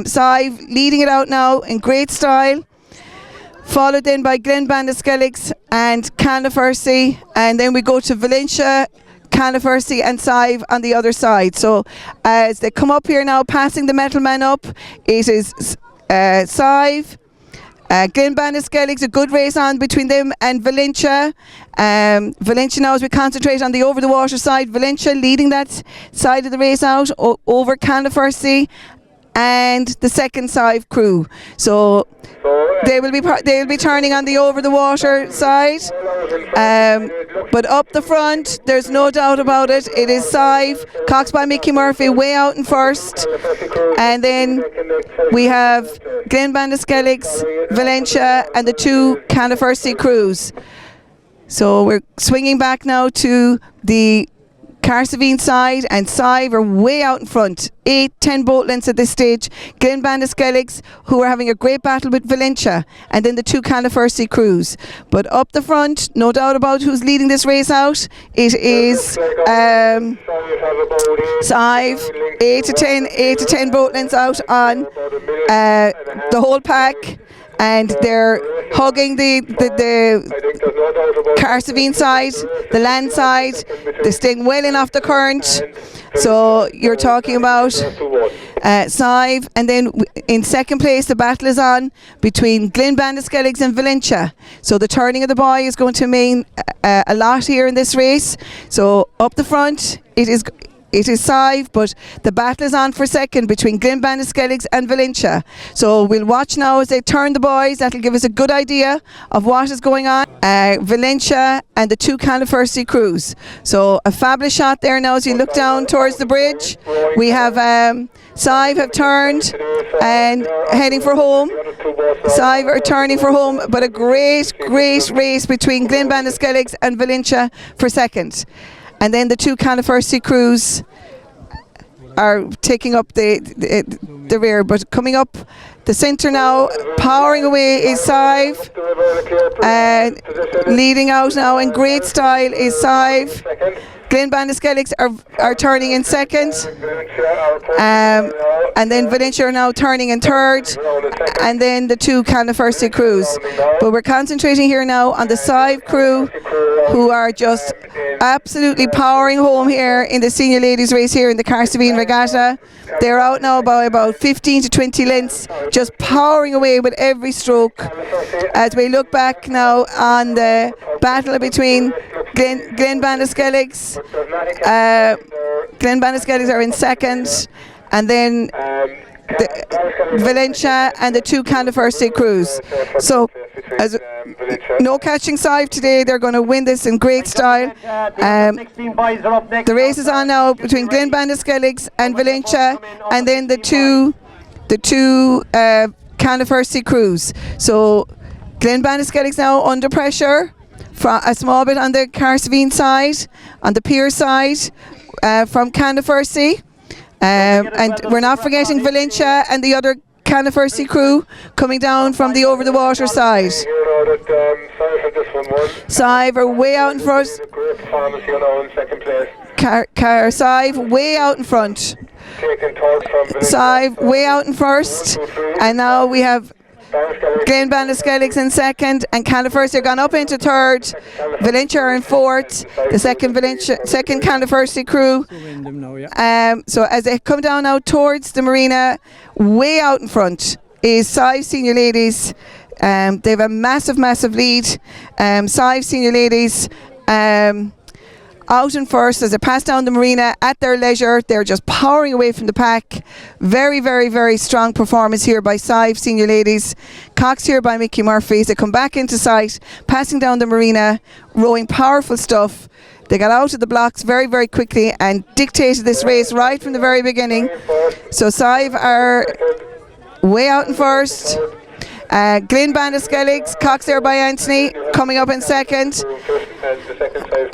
Sive leading it out now in great style, followed then by Glenbandaskelligs and Cahersiveen, and then we go to Valencia, Cahersiveen and Sive on the other side. So as they come up here now, passing the metal man up, it is Sive, Glenbandaskelligs, a good race on between them and Valencia. Valencia now, as we concentrate on the over the water side, Valencia leading that side of the race out over Cahersiveen and the second Sive crew. So they will be turning on the over the water side, but up the front, there's no doubt about it. It is Sive, Cox by Mickey Murphy, way out in first, and then we have Glenbandaskelligs, Valencia, and the two Cahersiveen crews. So we're swinging back now to the Cahersiveen side, and Sive are way out in front, 8-10 boat lengths at this stage. Glenbandaskelligs, who are having a great battle with Valencia, and then the two Cahersiveen crews. But up the front, no doubt about who's leading this race out. It is Sive, 8-10 boat lengths out on the whole pack, and they're hugging the Cahersiveen side, the land side. They're staying well in off the current. So you're talking about Sive, and then in second place the battle is on between Glenbandaskelligs and Valencia. So the turning of the buoy is going to mean a lot here in this race. So up the front it is Sive, but the battle is on for second between Glenbandaskelligs and Valencia. So we'll watch now as they turn the buoys. That'll give us a good idea of what is going on. Valencia and the two Cahersiveen crews. So a fabulous shot there now as you look down towards the bridge. We have Sive have turned and heading for home. Sive are turning for home, but a great race between Glenbandaskelligs and Valencia for second. And then the two Cahersiveen crews are taking up the rear, but coming up the centre now, powering away is Sive, and leading out now in great style is Sive. Glenbandaskelligs are turning in second, and then Valencia are now turning in third, and then the two Cahersiveen crews. But we're concentrating here now on the Sive crew, who are just absolutely powering home here in the senior ladies race here in the Cahersiveen Regatta. They're out now by about 15 to 20 lengths, just powering away with every stroke. As we look back now on the battle between Glenbandaskelligs, Glenbandaskelligs are in second, and then Valencia and the two Cahersiveen crews. So no catching Sive today. They're going to win this in great style. The race is on now between Glenbandaskelligs and Valencia, and then the two Cahersiveen crews. So Glenbandaskelligs now under pressure, a small bit on the Cahersiveen side, on the pier side, from Cahersiveen. And we're not forgetting Valencia and the other Cahersiveen crew coming down from the over the water side. Sive are way out in front. Sive way out in front. Sive way out in first, and now we have Glenbandaskelligs in second, and Cahersiveen are gone up into third. Valencia are in fourth. The second Cahersiveen crew. So as they come down now towards the marina, way out in front is Sive senior ladies. They have a massive lead. Sive senior ladies out in first as they pass down the marina at their leisure. They're just powering away from the pack. Very strong performance here by Sive senior ladies. Cox here by Mickey Murphy. They come back into sight, passing down the marina, rowing powerful stuff. They got out of the blocks very quickly and dictated this race right from the very beginning. So Sive are way out in first. Glen Bandaskelligs, Cox there by Anthony, coming up in second.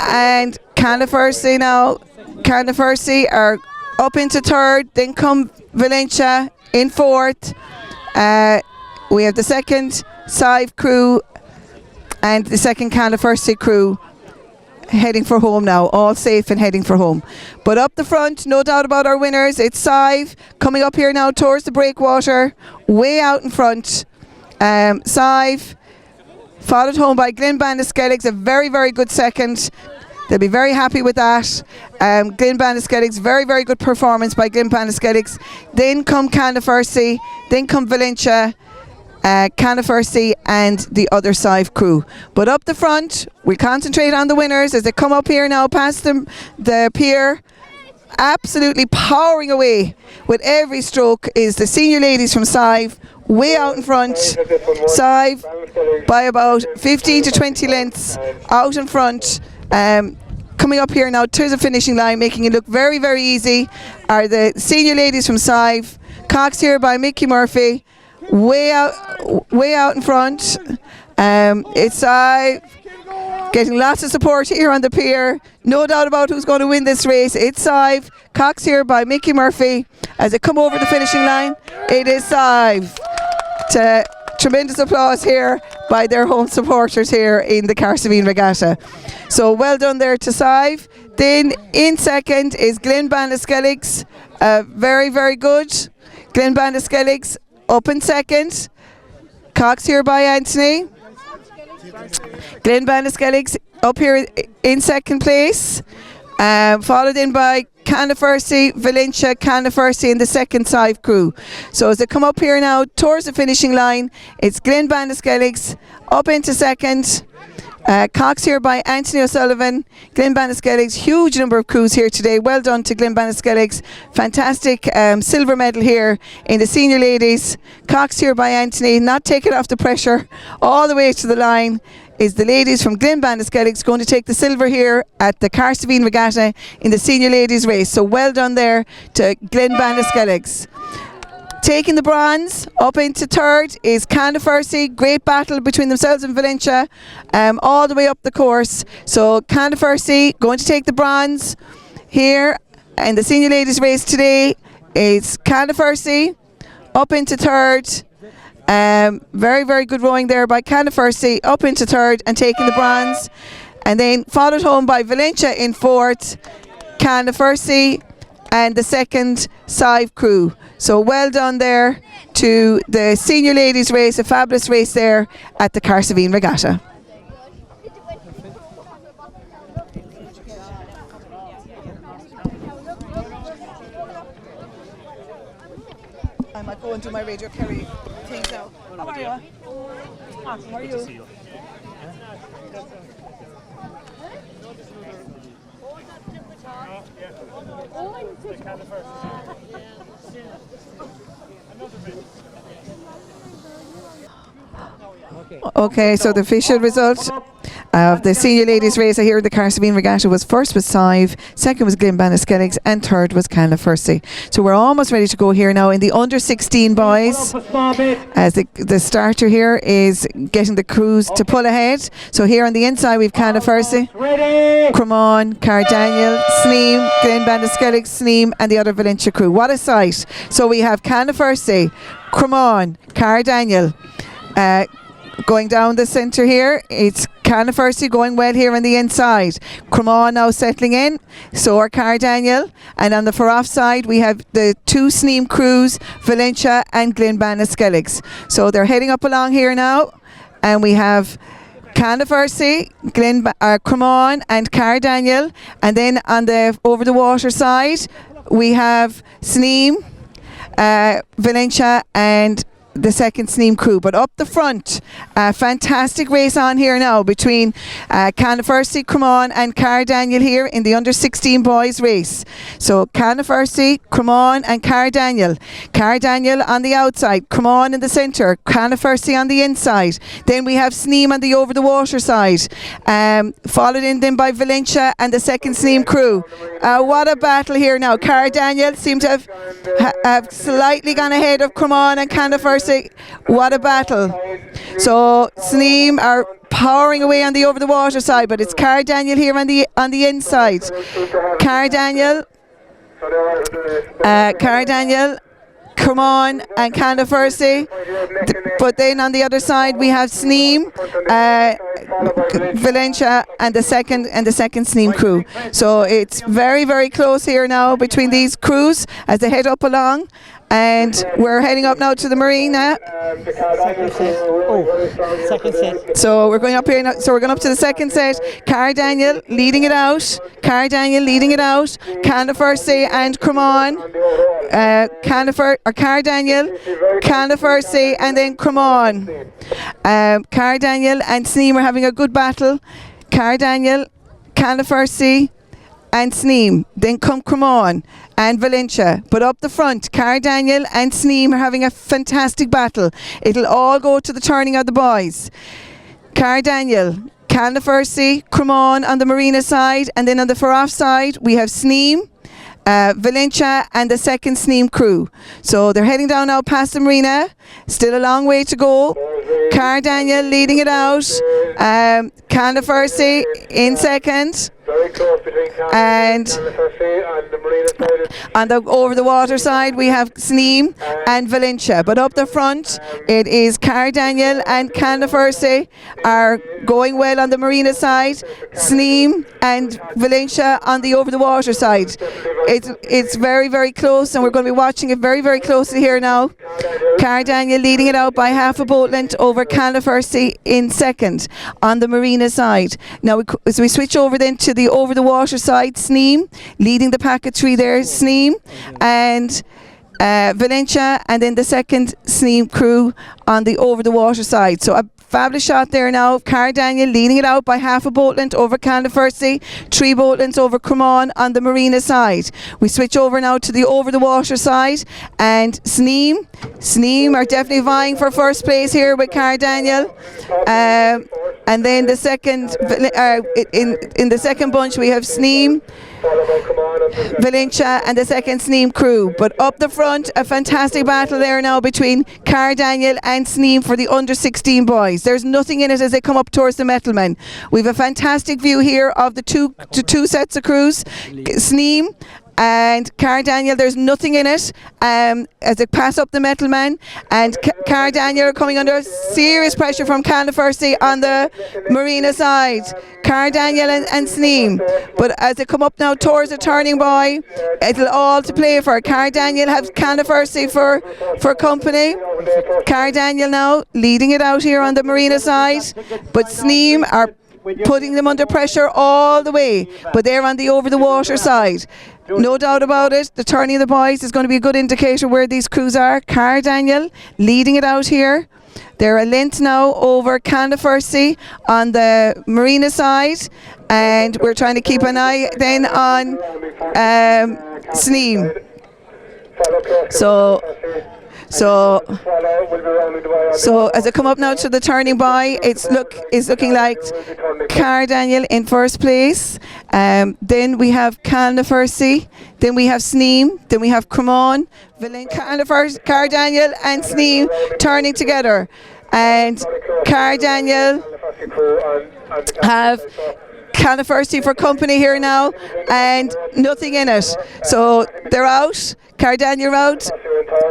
And Cahersiveen now. Cahersiveen are up into third, then come Valencia in fourth. We have the second Sive crew and the second Cahersiveen crew heading for home now, all safe and heading for home. But up the front, no doubt about our winners, it's Sive coming up here now towards the breakwater, way out in front. Sive, followed home by Glen Bandaskelligs, a very, very good second. They'll be very happy with that. Glen Bandaskelligs, very, very good performance by Glen Bandaskelligs. Then come Cahersiveen, then come Valencia, Cahersiveen and the other Sive crew. But up the front, we concentrate on the winners as they come up here now past the pier. Absolutely powering away with every stroke is the senior ladies from Sive, way out in front. Sive by about 15 to 20 lengths out in front. Coming up here now to the finishing line, making it look very, very easy, are the senior ladies from Sive. Cox here by Mickey Murphy, way out in front. It's Sive getting lots of support here on the pier. No doubt about who's going to win this race. It's Sive. Cox here by Mickey Murphy. As they come over the finishing line, it is Sive. Tremendous applause here by their home supporters here in the Cahersiveen Regatta. So well done there to Sive. Then in second is Glen Bandaskelligs. Very, very good. Glen Bandaskelligs up in second. Cox here by Anthony. Glen Bandaskelligs up here in second place. Followed in by Cahersiveen, Valencia, Cahersiveen and the second Sive crew. So as they come up here now towards the finishing line, it's Glen Bandaskelligs up into second. Cox here by Anthony O'Sullivan. Glen Bandaskelligs, huge number of crews here today. Well done to Glen Bandaskelligs. Fantastic silver medal here in the senior ladies. Cox here by Anthony, not taking off the pressure all the way to the line. Is the ladies from Glen Bandaskelligs going to take the silver here at the Cahersiveen Regatta in the senior ladies race. So well done there to Glen Bandaskelligs. Taking the bronze up into third is Cahersiveen. Great battle between themselves and Valencia all the way up the course. So Cahersiveen going to take the bronze here in the senior ladies race today. It's Cahersiveen up into third. Very, very good rowing there by Cahersiveen up into third and taking the bronze. And then followed home by Valencia in fourth, Cahersiveen and the second Sive crew. So well done there to the senior ladies race, a fabulous race there at the Cahersiveen Regatta. I might go and do my Radio Kerry things now. How are you? How are you? Okay, so the official result of the senior ladies race here in the Cahersiveen Regatta was first was Sive, second was Glen Bandaskelligs and third was Cahersiveen. So we're almost ready to go here now in the under 16 boys, as the starter here is getting the crews to pull ahead. So here on the inside we've Cahersiveen, Cremon, Cara Daniel, Sneem, Glen Bandaskelligs, Sneem and the other Valencia crew. What a sight. So we have Cahersiveen, Cremon, Cara Daniel, going down the centre here, it's Cahersiveen going well here on the inside. Cremon now settling in, so are Cara Daniel. And on the far off side, we have the two Sneem crews, Valencia and Glen Bandaskelligs. So they're heading up along here now, and we have Cahersiveen, Cremon and Cara Daniel. And then on the over the water side, we have Sneem, Valencia and the second Sneem crew. But up the front, fantastic race on here now between Cahersiveen, Cremon and Cara Daniel here in the under 16 boys race. So Cahersiveen, Cremon and Cara Daniel. Cara Daniel on the outside, Cremon in the centre, Cahersiveen on the inside. Then we have Sneem on the over the water side, followed in then by Valencia and the second Sneem crew. What a battle here now. Cara Daniel seem to have slightly gone ahead of Cremon and Cahersiveen Cahersiveen, what a battle. So Sneem are powering away on the over the water side, but it's Cara Daniel here on the inside. Cara Daniel, come on, and Cahersiveen. But then on the other side we have Sneem, Valencia, and the second Sneem crew. So it's very, very close here now between these crews as they head up along. And we're heading up now to the marina. Second set. So we're going up here now. So we're going up to the second set. Cara Daniel leading it out. Cara Cahersiveen and Cremon. Cara Daniel, Cahersiveen, and then Cremon. Cara Daniel and Sneem are having a good battle. Cara Daniel, Cahersiveen, and Sneem. Then come Cremon and Valencia. But up the front, Cara Daniel and Sneem are having a fantastic battle. It'll all go to the turning of the boys. Cara Daniel, Cahersiveen, Cremon on the marina side, and then on the far off side we have Sneem, Valencia, and the second Sneem crew. So they're heading down now past the marina. Still a long way to go. Cara Daniel leading it out. Cahersiveen in second. And on the over the water side we have Sneem and Valencia, but up the front it is Cara Daniel and Cahersiveen are going well on the marina side. Sneem and Valencia on the over the water side. It's very, very close, and we're going to be watching it very, very closely here now. Cara Daniel leading it out by half a boat length over Cahersiveen in second on the marina side. Now as we switch over then to the over the water side, Sneem leading the pack of three there, Sneem and Valencia, and then the second Sneem crew on the over the water side. So a fabulous shot there now of Cara Daniel leading it out by half a boat length over Cahersiveen, 3 boat lengths over Cremon on the marina side. We switch over now to the over the water side, and Sneem are definitely vying for first place here with Cara Daniel. And then the second in the second bunch we have Sneem, Valencia, and the second Sneem crew. But up the front, a fantastic battle there now between Cara Daniel and Sneem for the under 16 boys. There's nothing in it as they come up towards the Metalman. We've a fantastic view here of the two sets of crews, Sneem and Cara Daniel. There's nothing in it as they pass up the Metalman, and Cara Daniel are coming under serious pressure from Cahersiveen on the marina side. Cara Daniel and Sneem, but as they come up now towards the turning buoy, it'll all to play for. Cara Daniel have Cahersiveen for company. Cara Daniel now leading it out here on the marina side, but Sneem are putting them under pressure all the way, but they're on the over the water side. No doubt about it, the turning of the boys is going to be a good indicator where these crews are. Cara Daniel leading it out here. They're a length now over Cahersiveen on the marina side, and we're trying to keep an eye then on Sneem. So as I come up now to the turning buoy, it's looking like Cara Daniel in first place. Then we have Cahersiveen, then we have Sneem, then we have Cremon, Cara Daniel and Sneem turning together, and Cara Daniel have Cahersiveen for company here now, and nothing in it. So they're out. Cara Daniel are out,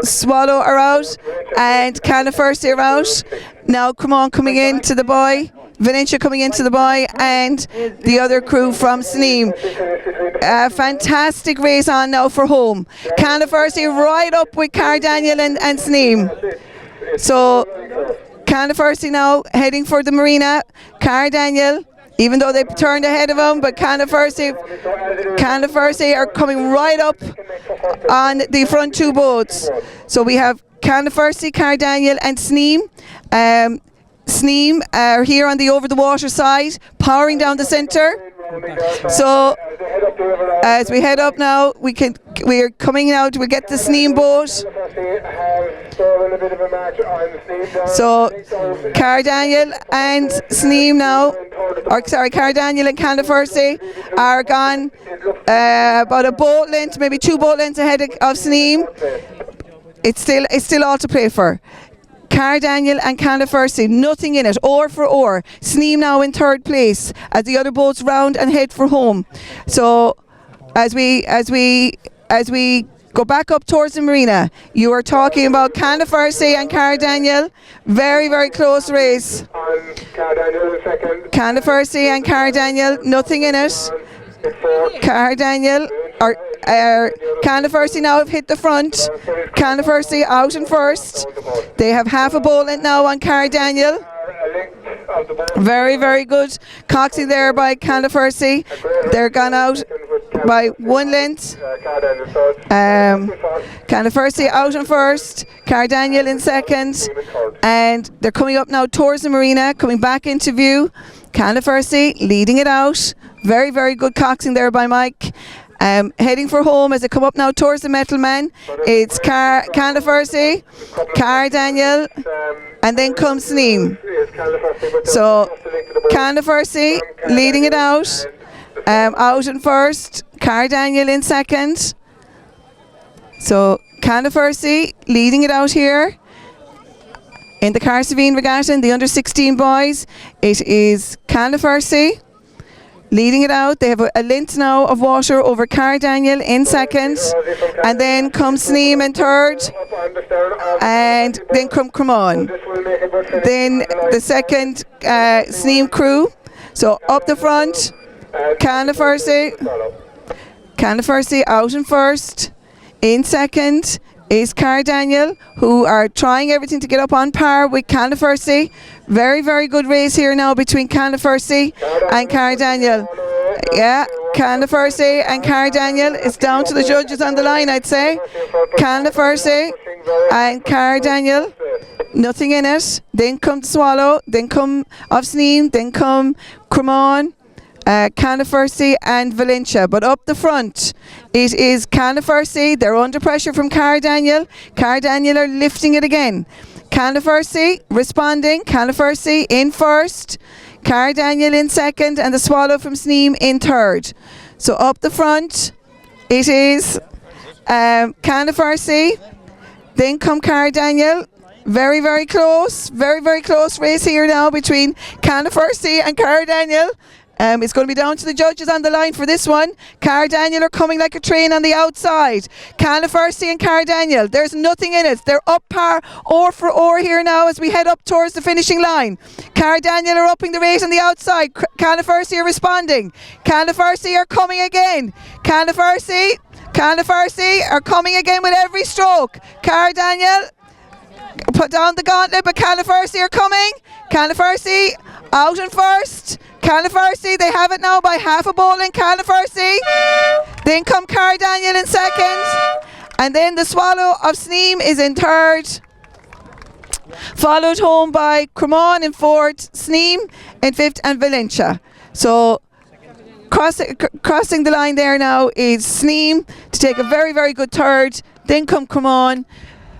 Swallow are out, and Cahersiveen are out. Now Cremon coming into the buoy, Valencia coming into the buoy, and the other crew from Sneem. A fantastic race on now for home. Cahersiveen right up with Cara Daniel and Sneem. So Cahersiveen now heading for the marina. Cara Daniel, even though they turned ahead of them, but Cahersiveen are coming right up on the front two boats. So we have Cahersiveen, Cara Daniel and Sneem. Sneem are here on the over the water side, powering down the centre. So as we head up now, we're coming out, we get the Sneem boat. So Cara Daniel and Sneem now, Cara Daniel and Cahersiveen are gone about a boat length, maybe 2 boat lengths ahead of Sneem. It's still all to play for. Daniel and Cahersiveen, nothing in it, or for or. Sneem now in third place as the other boats round and head for home. So as we go back up towards the marina, you are talking about Cahersiveen and Daniel. Very, very close race. Cahersiveen and Daniel, nothing in it. Daniel or Cahersiveen now have hit the front. Cahersiveen out in first. They have half a boat length now on Daniel. Very, very good coxing there by Cahersiveen. They're gone out by 1 length. Cahersiveen out in first, Daniel in second, and they're coming up now towards the marina, coming back into view. Cahersiveen leading it out. Very, very good coxing there by Mike. Heading for home as they come up now towards the Metal Man. It's Cahersiveen, Daniel, and then comes Sneem. So Cahersiveen leading it out. Out in first, Daniel in second. So Cahersiveen leading it out here in the Cahersiveen Regatta in the under 16 boys. It is Cahersiveen leading it out. They have a length now of water over Daniel in second, and then comes Sneem in third, and then come on. Then the second Sneem crew. So up the front, Cahersiveen out in first. In second is Daniel, who are trying everything to get up on par with Cahersiveen. Very, very good race here now between Cahersiveen and Daniel. Yeah, Cahersiveen and Daniel. It's down to the judges on the line, I'd say. Cahersiveen and Daniel. Nothing in it. Then come the Swallow. Then come of Sneem. Then come Cremon. Cahersiveen and Valencia, but up the front it is Cahersiveen. They're under pressure from Daniel. Daniel are lifting it again. Cahersiveen responding. Cahersiveen in first, Daniel in second, and the Swallow from Sneem in third. So up the front it is Cahersiveen, then come Daniel. Very, very close race here now between Cahersiveen and Daniel. It's going to be down to the judges on the line for this one. Daniel are coming like a train on the outside. Cahersiveen and Daniel, there's nothing in it. They're up par, or for or here now as we head up towards the finishing line. Daniel are upping the rate on the outside. Cahersiveen are responding. Cahersiveen are coming again. Cahersiveen are coming again with every stroke. Daniel put down the gauntlet, but Cahersiveen are coming. Cahersiveen out in first. Cahersiveen, they have it now by half a ball in Cahersiveen. Then come Daniel in second. And then the Swallow of Sneem is in third. Followed home by Cremon in fourth, Sneem in fifth, and Valencia. So crossing the line there now is Sneem to take a very, very good third. Then come Cremon,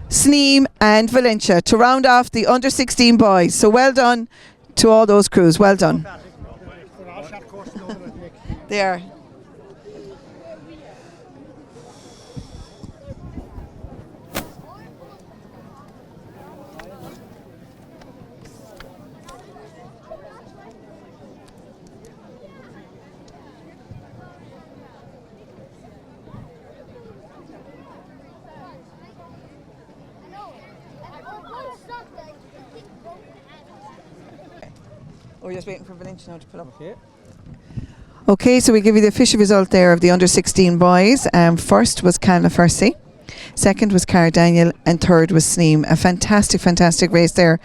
Sneem and Valencia to round off the under 16 boys. So well done to all those crews. Well done. They are. We're just waiting for Valencia now to pull up. Okay, so we give you the official result there of the under 16 boys. First was Cahersiveen, second was Daniel, and third was Sneem. A fantastic race there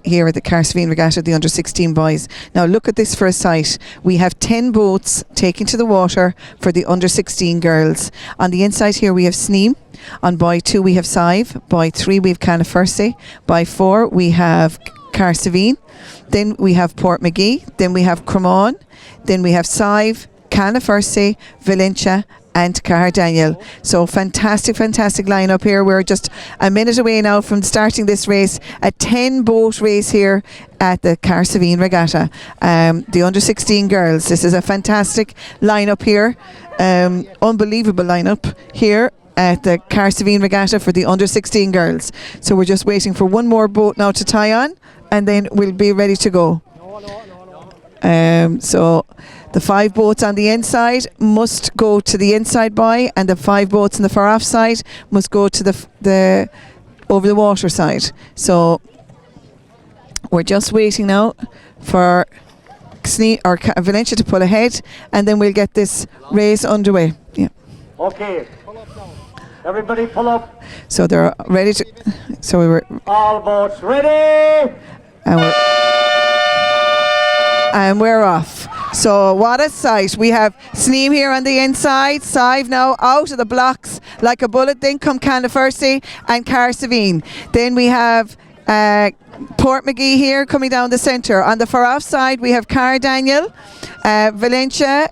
here at the Cahersiveen Regatta, the under 16 boys. Now look at this for a sight. We have 10 boats taken to the water for the under 16 girls. On the inside here we have Sneem. On buoy 2 we have Sive. Buoy 3 we have Cahersiveen. Buoy 4 we have Cahersiveen. Then we have Portmagee. Then we have Cremon. Then we have Sive, Cahersiveen, Valencia and Daniel. So fantastic lineup here. We're just a minute away now from starting this race. A 10 boat race here at the Cahersiveen Regatta. The under 16 girls. This is a fantastic lineup here. Unbelievable lineup here at the Cahersiveen Regatta for the under 16 girls. So we're just waiting for one more boat now to tie on, and then we'll be ready to go. So the 5 boats on the inside must go to the inside buoy, and the 5 boats on the far off side must go to the over the water side. So we're just waiting now for Valencia to pull ahead, and then we'll get this race underway. Yeah. Okay. Everybody pull up. So they're ready to. So we were. All boats ready. And we're off. So what a sight. We have Sneem here on the inside, Sive now out of the blocks like a bullet. Then come Cahersiveen and Cahersiveen. Then we have Port McGee here coming down the centre. On the far off side we have Daniel, Valencia,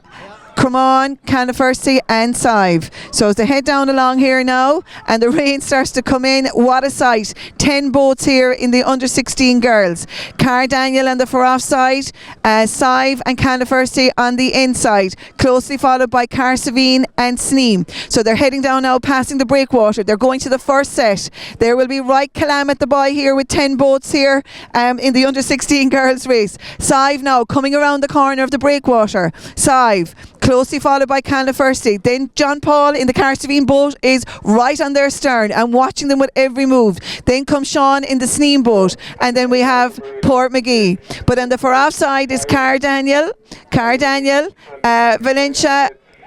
Cremon, Cahersiveen and Sive. So as they head down along here now and the rain starts to come in, what a sight. 10 boats here in the under 16 girls. Daniel on the far off side, Sive and Cahersiveen on the inside, closely followed by Cahersiveen and Sneem. So they're heading down now, passing the breakwater. They're going to the first set. There will be Right Calam at the buoy here with 10 boats here in the under 16 girls race. Sive now coming around the corner of the breakwater. Sive closely followed by Cahersiveen. Then John Paul in the Cahersiveen boat is right on their stern and watching them with every move. Then comes Sean in the Sneem boat, and then we have Port McGee. But on the far off side is Daniel, Valencia,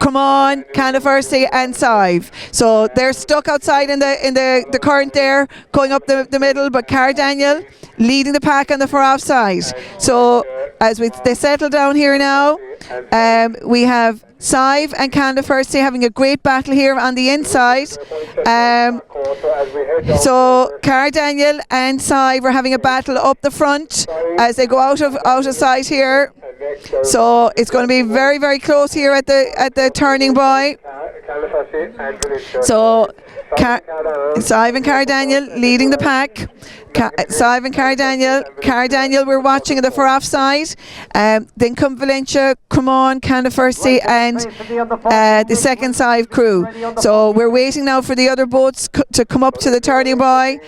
Cremon, Cahersiveen and Sive. So they're stuck outside in the current there, going up the middle, but Daniel leading the pack on the far off side. So as they settle down here now, we have Sive and Cahersiveen having a great battle here on the inside. So Daniel and Sive are having a battle up the front as they go out of sight here. So it's going to be very, very close here at the turning buoy. So Sive and Daniel leading the pack. Sive and Daniel we're watching at the far off side. Then come Valencia, Cremon, Cahersiveen and the second Sive crew. So we're waiting now for the other boats to come up to the turning buoy.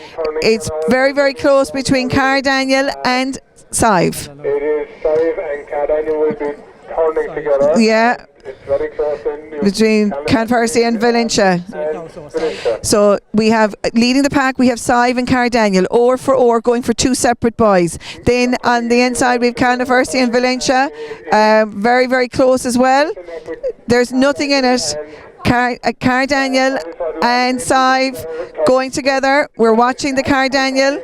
It's very, very close between Daniel and Sive. It is Sive and Daniel will be turning together. Yeah. It's very close in Between Cahersiveen and Valencia. So we have leading the pack, we have Sive and Daniel, oar for oar, going for 2 separate buoys. Then on the inside we have Cahersiveen and Valencia, very, very close as well. There's nothing in it. Daniel and Sive going together. We're watching the Daniel.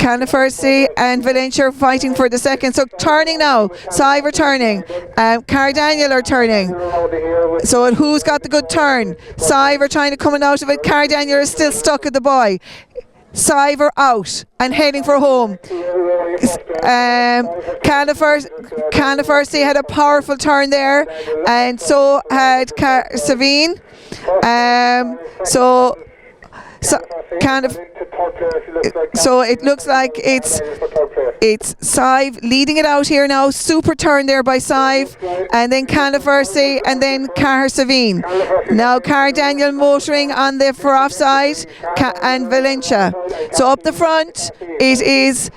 Cahersiveen and Valencia are fighting for the second. So turning now. Sive are turning. Daniel are turning. So who's got the good turn? Sive are trying to come out of it. Daniel is still stuck at the buoy. Sive are out and heading for home. Cahersiveen had a powerful turn there, and so had Cahersiveen. So it looks like it's Sive leading it out here now. Super turn there by Sive, and then Cahersiveen, and then Cahersiveen. Now Daniel motoring on the far off side, and Valencia. So up the front it is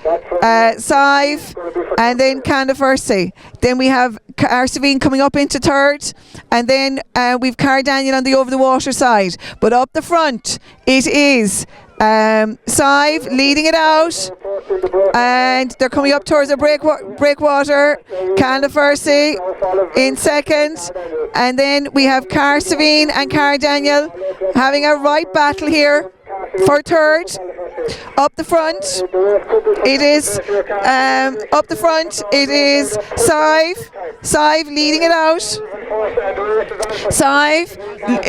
Sive, and then Cahersiveen. Then we have Cahersiveen coming up into third, and then we've Daniel on the over the water side. But up the front it is Sive leading it out, and they're coming up towards the breakwater. Cahersiveen in second, and then we have Cahersiveen and Daniel having a right battle here for third. Up the front it is Sive leading it out. Sive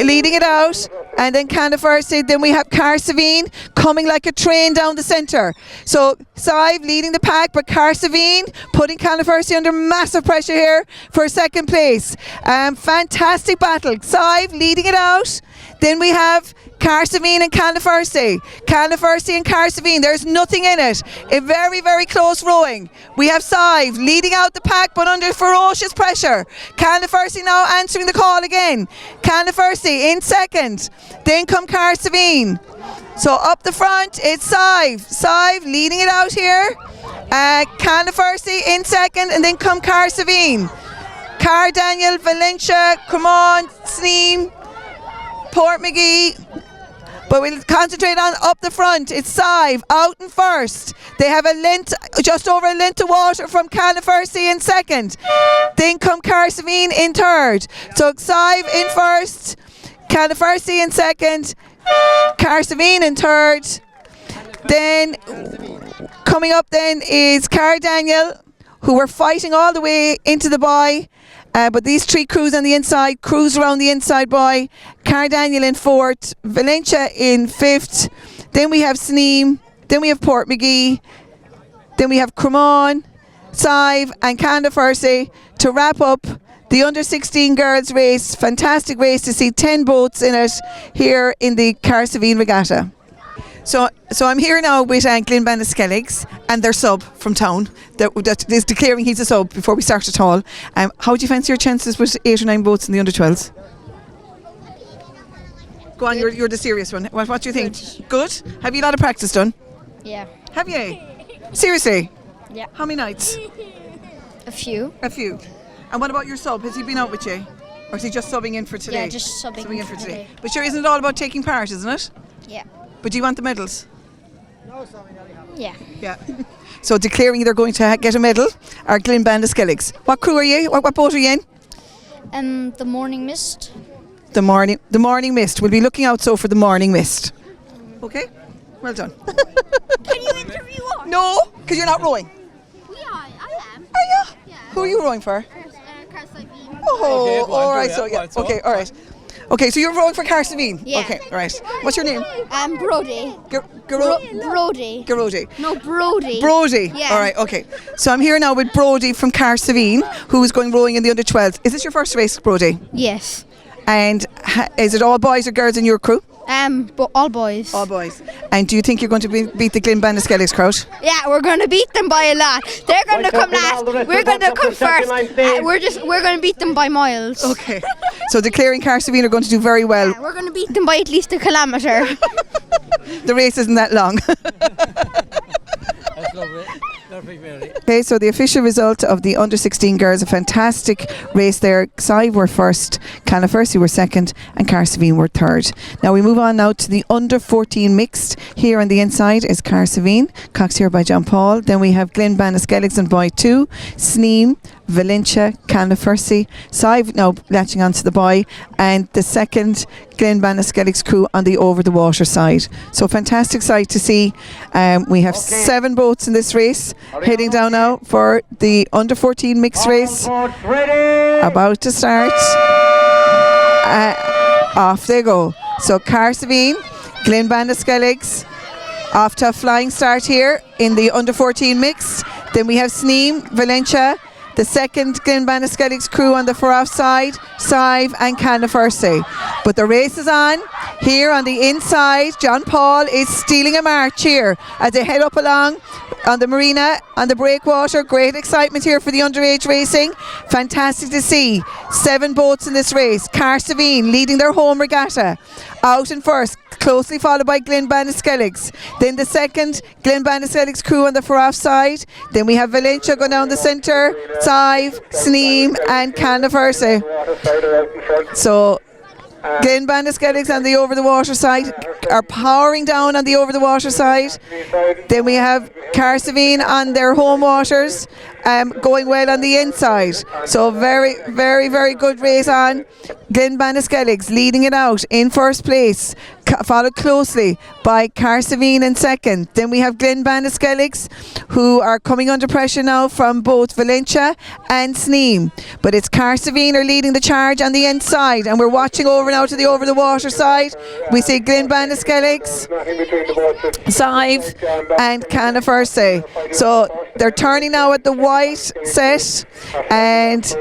leading it out, and then Cahersiveen. Then we have Cahersiveen coming like a train down the centre. So Sive leading the pack, but Cahersiveen putting Cahersiveen under massive pressure here for second place. Fantastic battle. Sive leading it out. Then we have Cahersiveen and Cahersiveen. Cahersiveen and Cahersiveen. There's nothing in it. A very, very close rowing. We have Sive leading out the pack, but under ferocious pressure. Cahersiveen now answering the call again. Cahersiveen in second. Then come Cahersiveen. So up the front, it's Sive. Sive leading it out here. Cahersiveen in second, and then come Cahersiveen. Car Daniel, Valencia, Cremon, Sneem, Port McGee. But we'll concentrate on up the front. It's Sive out in first. They have a length, just over a length of water from Cahersiveen in second. Then come Cahersiveen in third. So Sive in first, Cahersiveen in second, Cahersiveen in third. Then coming up then is Car Daniel, who were fighting all the way into the buy. But these three crews on the inside, crews around the inside buy. Car Daniel in fourth, Valencia in fifth. Then we have Sneem. Then we have Port McGee. Then we have Cremon, Sive and Cahersiveen to wrap up the under 16 girls race. Fantastic race to see 10 boats in it here in the Cahersiveen Regatta. So I'm here now with Glenn Banaskelligs and their sub from town that is declaring he's a sub before we start at all. How do you fancy your chances with 8 or 9 boats in the under 12s? Go on, you're the serious one. What do you think? Good? Have you a lot of practice done? Yeah. Have you? Seriously? Yeah. How many nights? A few. A few. And what about your sub? Has he been out with you? Or is he just subbing in for today? Yeah, just subbing in for today. But sure, isn't it all about taking part, isn't it? Yeah. But do you want the medals? Yeah. Yeah. So declaring they're going to get a medal are Glenn Banaskelligs. What crew are you? What boat are you in? The Morning Mist. The morning mist. We'll be looking out so for the morning mist. Okay? Well done. Can you interview us? No, because you're not rowing. Yeah, I am. Are you? Yeah. Who are you rowing for? Cahersiveen. Oh, Okay, all right. So yeah. Okay, all right. Okay, so you're rowing for Cahersiveen. Yeah. Okay, all right. What's your name? Brody. Brody. Brody. No, Brody. Brody. Yeah. All right. Okay. So I'm here now with Brody from Cahersiveen, who is going rowing in the under 12. Is this your first race, Brody? Yes. And is it all boys or girls in your crew? All boys. All boys. And do you think you're going to beat the Glenn Banaskelligs crowd? Yeah, we're going to beat them by a lot. They're going to come last. We're going to come first. We're going to beat them by miles. Okay. So declaring Cahersiveen are going to do very well. Yeah, we're going to beat them by at least a kilometre. The race isn't that long. That's lovely. Perfect, Mary. Okay, so the official result of the under 16 girls, a fantastic race there. Sive were first, Cahersiveen were second, and Cahersiveen were third. Now we move on now to the under 14 mixed. Here on the inside is Cahersiveen, coxed here by John Paul. Then we have Glenn Banaskelligs on buoy 2, Sneem, Valencia, Cahersiveen, Sive now latching onto the buoy, and the second Glenn Banaskelligs crew on the over the water side. So fantastic sight to see. We have 7 boats in this race, heading down now for the under 14 mixed race. About to start. Off they go. So Cahersiveen, Glenn Banaskelligs off to a flying start here in the under 14 mixed. Then we have Sneem, Valencia, the second Glenn Banaskelligs crew on the far-off side, Sive and Cahersiveen. But the race is on. Here on the inside, John Paul is stealing a march here as they head up along on the marina, on the breakwater. Great excitement here for the underage racing. Fantastic to see. 7 boats in this race. Cahersiveen leading their home regatta. Out in first, closely followed by Glenn Banaskelligs. Then the second Glenn Banaskelligs crew on the far-off side. Then we have Valencia going down the centre, Sive, Sneem and Cahersiveen. So Glenn Banaskelligs on the over the water side are powering down on the over the water side. Then we have Cahersiveen on their home waters, going well on the inside. So very, very, very good race on. Glenn Banaskelligs leading it out in first place, followed closely by Cahersiveen in second. Then we have Glenn Banaskelligs, who are coming under pressure now from both Valencia and Sneem. But it's Cahersiveen are leading the charge on the inside, and we're watching over now to the over the water side. We see Glenn Banaskelligs, Sive and Cahersiveen. So they're turning now at the white set, and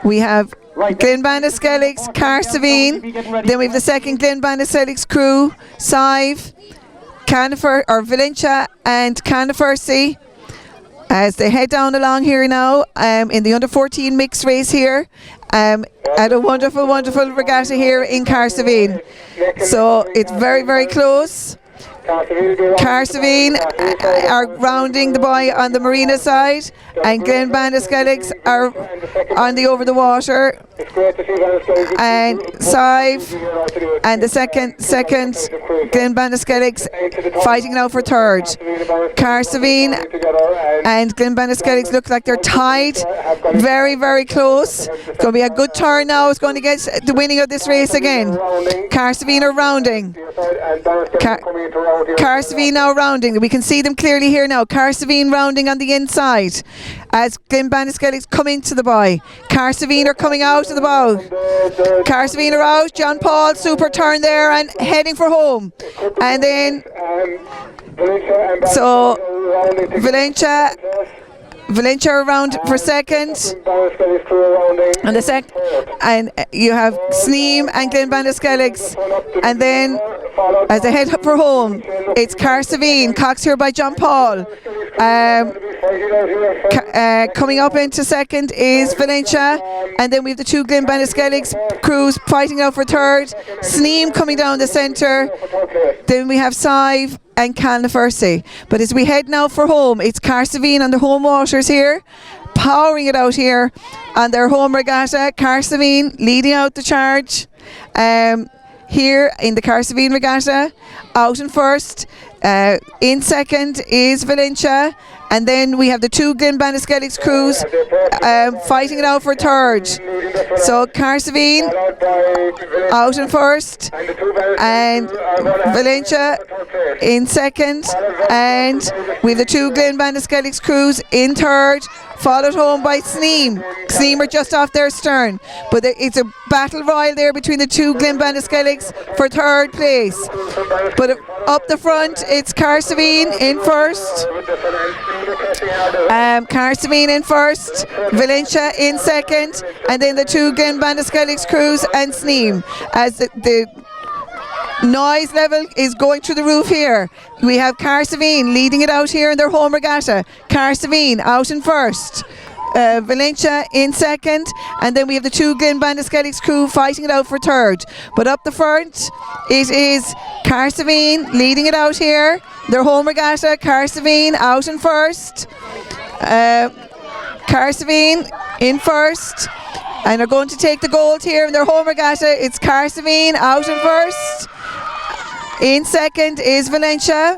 we have Glenbanaskelligs, Cahersiveen. Then we have the second Glenbanaskelligs crew, Sive, Valencia and Cahersiveen, as they head down along here now in the under 14 mixed race here at a wonderful, wonderful regatta here in Cahersiveen. So it's very, very close. Cahersiveen are rounding the buoy on the marina side, and Glenbanaskelligs are on the over the water, and Sive and the second Glenbanaskelligs fighting now for third. Cahersiveen and Glenbanaskelligs look like they're tied, very, very close. It's going to be a good turn now. It's going to get the winning of this race again. Cahersiveen are rounding. Cahersiveen now rounding. We can see them clearly here now. Cahersiveen rounding on the inside as Glenbanaskelligs come into the buoy. Cahersiveen are coming out of the bow. Cahersiveen are out. John Paul, super turn there and heading for home. And then, so Valencia around for second, and you have Sneem and Glenbanaskelligs, and then as they head up for home, it's Cahersiveen, coxed here by John Paul. Coming up into second is Valencia, and then we have the two Glenbanaskelligs crews fighting out for third. Sneem coming down the centre, then we have Sive and Cahersiveen. But as we head now for home, it's Cahersiveen on the home waters here, powering it out here on their home regatta. Cahersiveen leading out the charge here in the Cahersiveen Regatta. Out in first, in second is Valencia, and then we have the two Glenbanaskelligs crews fighting it out for third. So Cahersiveen out in first, and Valencia in second, and we have the two Glenbanaskelligs crews in third, followed home by Sneem. Sneem are just off their stern, but it's a battle royal there between the two Glenbanaskelligs for third place. But up the front, it's Cahersiveen in first, Cahersiveen in first, Valencia in second, and then the two Glenbanaskelligs crews and Sneem. As the noise level is going through the roof here. We have Cahersiveen leading it out here in their home regatta. Cahersiveen out in first, Valencia in second, and then we have the two Glenbanaskelligs crew fighting it out for third. But up the front, it is Cahersiveen leading it out here, their home regatta. Cahersiveen out in first, Cahersiveen in first, and are going to take the gold here in their home regatta. It's Cahersiveen out in first. In second is Valencia.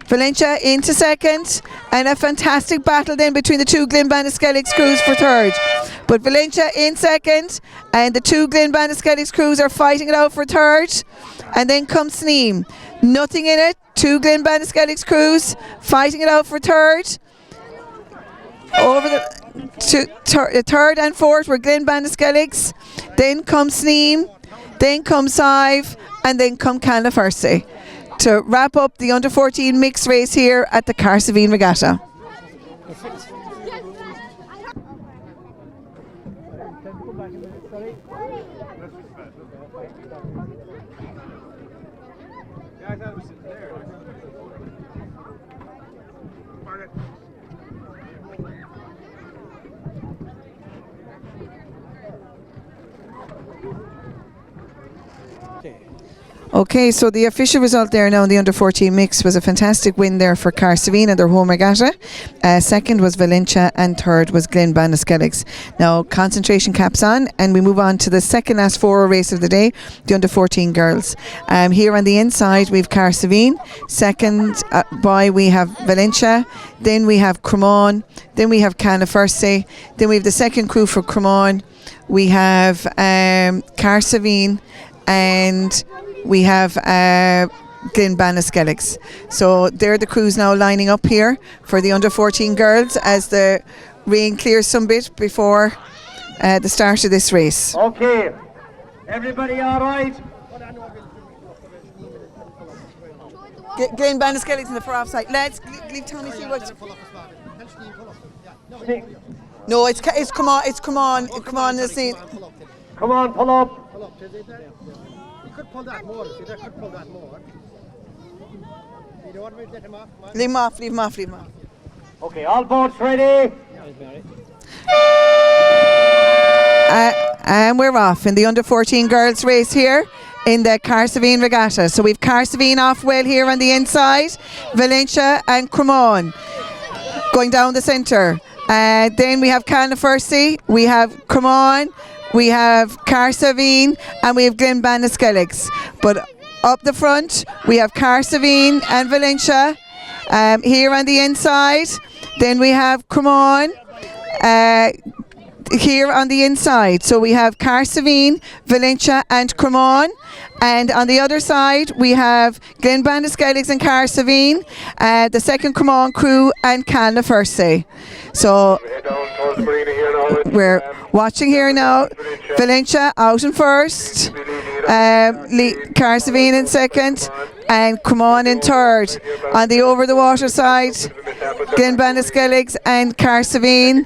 Valencia into second, and a fantastic battle then between the two Glenbanaskelligs crews for third. But Valencia in second, and the two Glenbanaskelligs crews are fighting it out for third. And then comes Sneem. Nothing in it. Two Glenbanaskelligs crews fighting it out for third. Over the third and fourth were Glenbanaskelligs. Then comes Sneem. Then comes Sive, and then come Cahersiveen to wrap up the under 14 mixed race here at the Cahersiveen Regatta. Okay, so the official result there now in the under 14 mix was a fantastic win there for Cahersiveen and their home regatta. Second was Valencia, and third was Glenbanaskelligs. Now concentration caps on, and we move on to the second last 4 race of the day, the under 14 girls. Here on the inside we have Cahersiveen, second by we have Valencia, then we have Cremon, then we have Cahersiveen, then we have the second crew for Cremon, we have Cahersiveen, and we have Glenbanaskelligs. So they're the crews now lining up here for the under 14 girls as the rain clears some bit before the start of this race. Okay, everybody all right? Glenbanaskelligs in the far off side. Let's leave Tommy see what. No, it's come on. It's come on. Come on, the scene. Come on, pull up. You could pull that more. See, that could pull that more. You don't want me to get him off? Leave him off, leave him off, leave him off. Okay, all boats ready. And we're off in the under 14 girls race here in the Cahersiveen Regatta. So we've Cahersiveen off well here on the inside, Valencia and Cremon going down the centre. Then we have Cahersiveen, we have Cremon, we have Cahersiveen, and we have Glenbanaskelligs. But up the front, we have Cahersiveen and Valencia. Here on the inside, then we have Cremon. Here on the inside, so we have Cahersiveen, Valencia and Cremon, and on the other side we have Glenbanaskelligs and Cahersiveen, the second Cremon crew and Cahersiveen. So we're watching here now, Valencia out in first, Cahersiveen in second, and Cremon in third. On the over the water side, Glenbanaskelligs and Cahersiveen,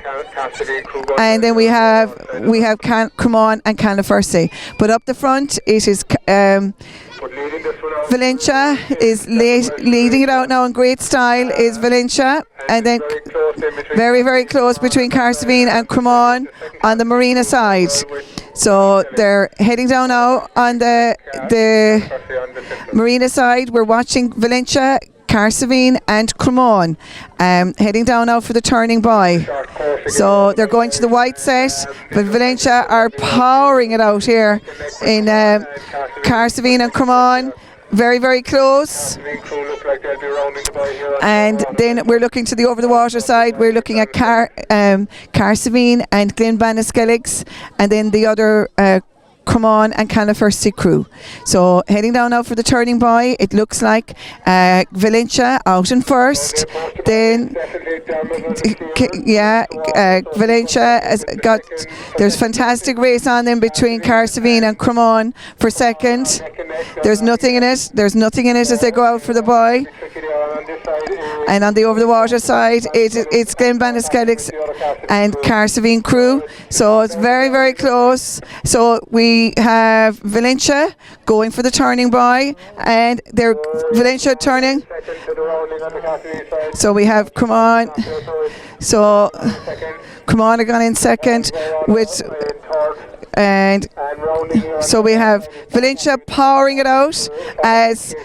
and then we have Cremon and Cahersiveen. But up the front, it is Valencia is leading it out now in great style. Is Valencia, and then very, very close between Cahersiveen and Cremon on the marina side. So they're heading down now on the marina side. We're watching Valencia, Cahersiveen and Cremon heading down now for the turning buoy. So they're going to the white set, but Valencia are powering it out here in Cahersiveen and Cremon. Very, very close. And then we're looking to the over the water side. We're looking at Cahersiveen and Glenbanaskelligs, and then the other Cremon and Cahersiveen crew. So heading down now for the turning buoy. It looks like Valencia out in first. Then Valencia has got. There's fantastic race on them between Cahersiveen and Cremon for second. There's nothing in it. There's nothing in it as they go out for the buoy. And on the over the water side, it's Glenbanaskelligs and Cahersiveen crew. So it's very, very close. So we have Valencia going for the turning buoy, and they're Valencia turning. So we have Cremon. So Cremon are gone in second with. And so we have Valencia powering it out as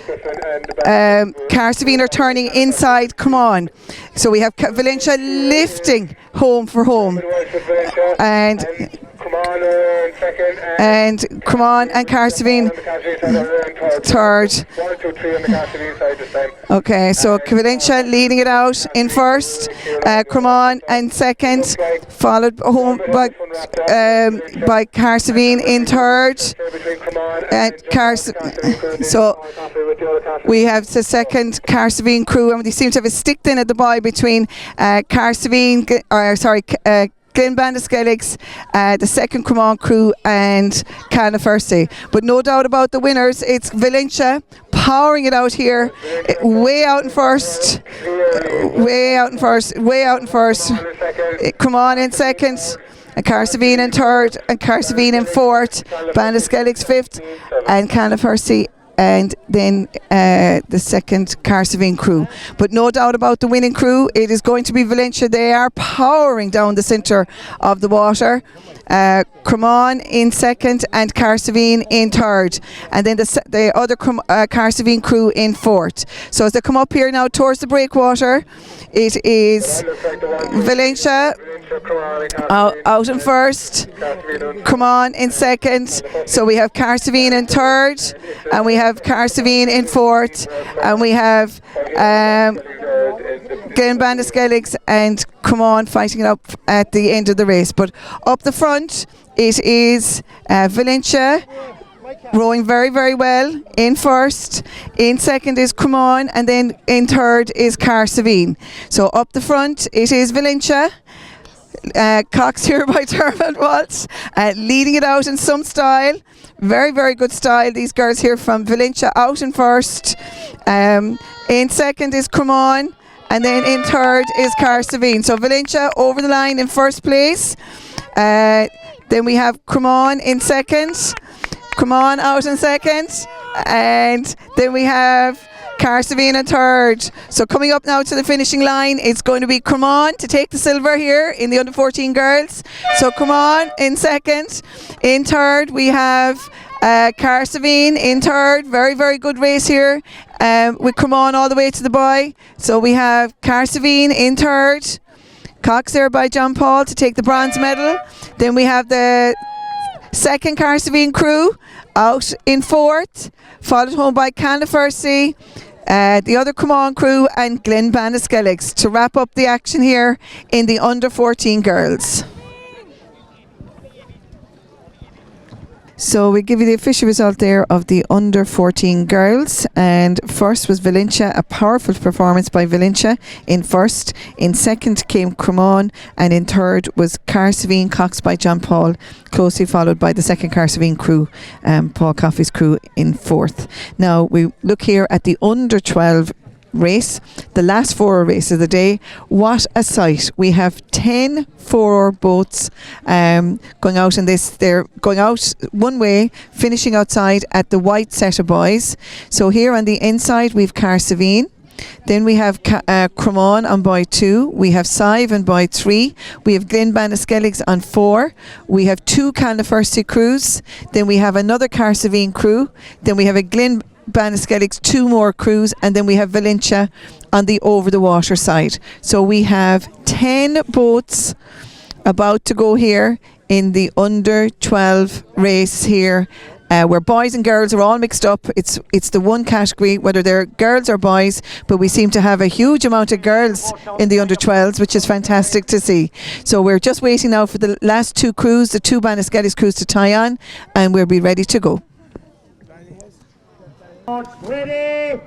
Cahersiveen are turning inside Cremon. So we have Valencia lifting home for home. And Cremon and Cahersiveen third. Okay, so Valencia leading it out in first, Cremon and second, followed home by Cahersiveen in third. So we have the second Cahersiveen crew, and they seem to have a stick in at the buoy between Glenbanaskelligs, the second Cremon crew and Cahersiveen. But no doubt about the winners, it's Valencia powering it out here, way out in first, Cremon in second, and Cahersiveen in third, and Cahersiveen in fourth, Banaskelligs fifth, and Cahersiveen, and then the second Cahersiveen crew. But no doubt about the winning crew, it is going to be Valencia. They are powering down the centre of the water. Cremon in second and Cahersiveen in third, and then the other Cahersiveen crew in fourth. So as they come up here now towards the breakwater, it is Valencia out in first, Cremon in second, so we have Cahersiveen in third, and we have Cahersiveen in fourth, and we have Glenbanaskelligs and Cremon fighting it up at the end of the race. But up the front, it is Valencia rowing very, very well in first. In second is Cremon, and then in third is Cahersiveen. So up the front, it is Valencia. Cox here by Dermot Waltz, leading it out in some style. Very, very good style. These girls here from Valencia out in first. In second is Cremon, and then in third is Cahersiveen. So Valencia over the line in first place. Then we have Cremon in second. Cremon out in second. And then we have Cahersiveen in third. So coming up now to the finishing line, it's going to be Cremon to take the silver here in the under 14 girls. So Cremon in second. In third we have Cahersiveen in third. Very, very good race here with Cremon all the way to the boy. So we have Cahersiveen in third. Cox there by John Paul to take the bronze medal. Then we have the second Cahersiveen crew out in fourth, followed home by Cahersiveen, the other Cremon crew and Glen Banaskelligs to wrap up the action here in the under 14 girls. So we give you the official result there of the under 14 girls, and first was Valencia, a powerful performance by Valencia in first. In second came Cremon, and in third was Cahersiveen, Cox by John Paul, closely followed by the second Cahersiveen crew, Paul Coffey's crew in fourth. Now we look here at the under 12 race, the last 4 races of the day. What a sight. We have 10 4-oar boats going out in this. They're going out one way, finishing outside at the white set of boys. So here on the inside we've Cahersiveen. Then we have Cremon on buoy 2. We have Sive on buoy 3. We have Glen Banaskelligs on 4. We have 2 Cahersiveen crews. Then we have another Cahersiveen crew. Then we have a Glen Banaskelligs, 2 more crews, and then we have Valencia on the over the water side. So we have 10 boats about to go here in the under 12 race here, where boys and girls are all mixed up. It's the one category, whether they're girls or boys, but we seem to have a huge amount of girls in the under 12s, which is fantastic to see. So we're just waiting now for the last 2 crews, the 2 Banaskelligs crews, to tie on, and we'll be ready to go. Ready?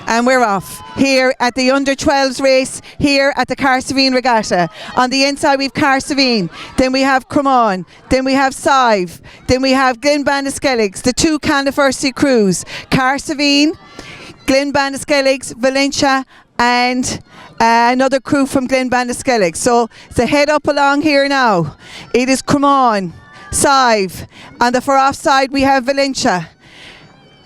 And we're off here at the under 12s race here at the Cahersiveen Regatta. On the inside we've Cahersiveen, then we have Cremon, then we have Sive, then we have Glen Banaskelligs, the 2 Cahersiveen crews, Cahersiveen, Glen Banaskelligs, Valencia, and another crew from Glen Banaskelligs. So the head up along here now, it is Cremon, Sive. On the far off side we have Valencia.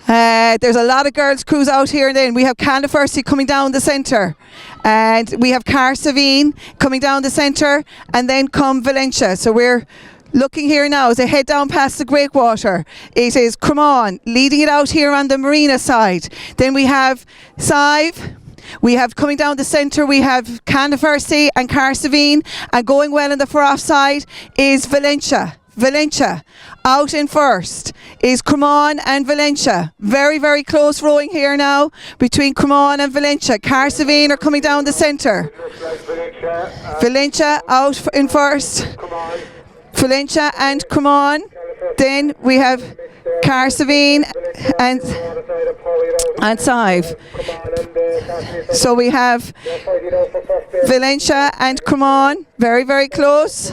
There's a lot of girls crews out here. Then we have Cahersiveen coming down the centre, and we have Cahersiveen coming down the centre, and then come Valencia. So we're looking here now as they head down past the breakwater. It is Cremon leading it out here on the marina side. Then we have Sive. We have coming down the centre, we have Cahersiveen and Cahersiveen, and going well on the far off side is Valencia. Valencia. Out in first is Cremon and Valencia. Very, very close rowing here now between Cremon and Valencia. Cahersiveen are coming down the centre. Valencia out in first. Valencia and Cremon. Then we have Cahersiveen and Sive. So we have Valencia and Cremon, very, very close.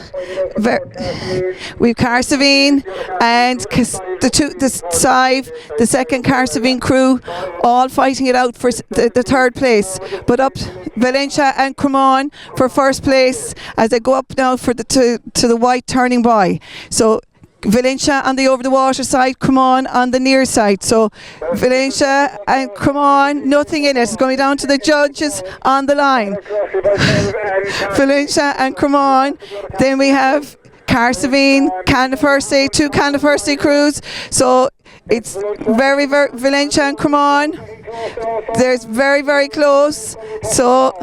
We've Cahersiveen and the Sive, the second Cahersiveen crew, all fighting it out for the third place. But up Valencia and Cremon for first place as they go up now for to the white turning buoy. So Valencia on the over the water side, Cremon on the near side. So Valencia and Cremon, nothing in it. It's going down to the judges on the line. Valencia and Cremon. Then we have Cahersiveen, Cahersiveen, 2 Cahersiveen crews. So it's very, very Valencia and Cremon. There's very, very close. So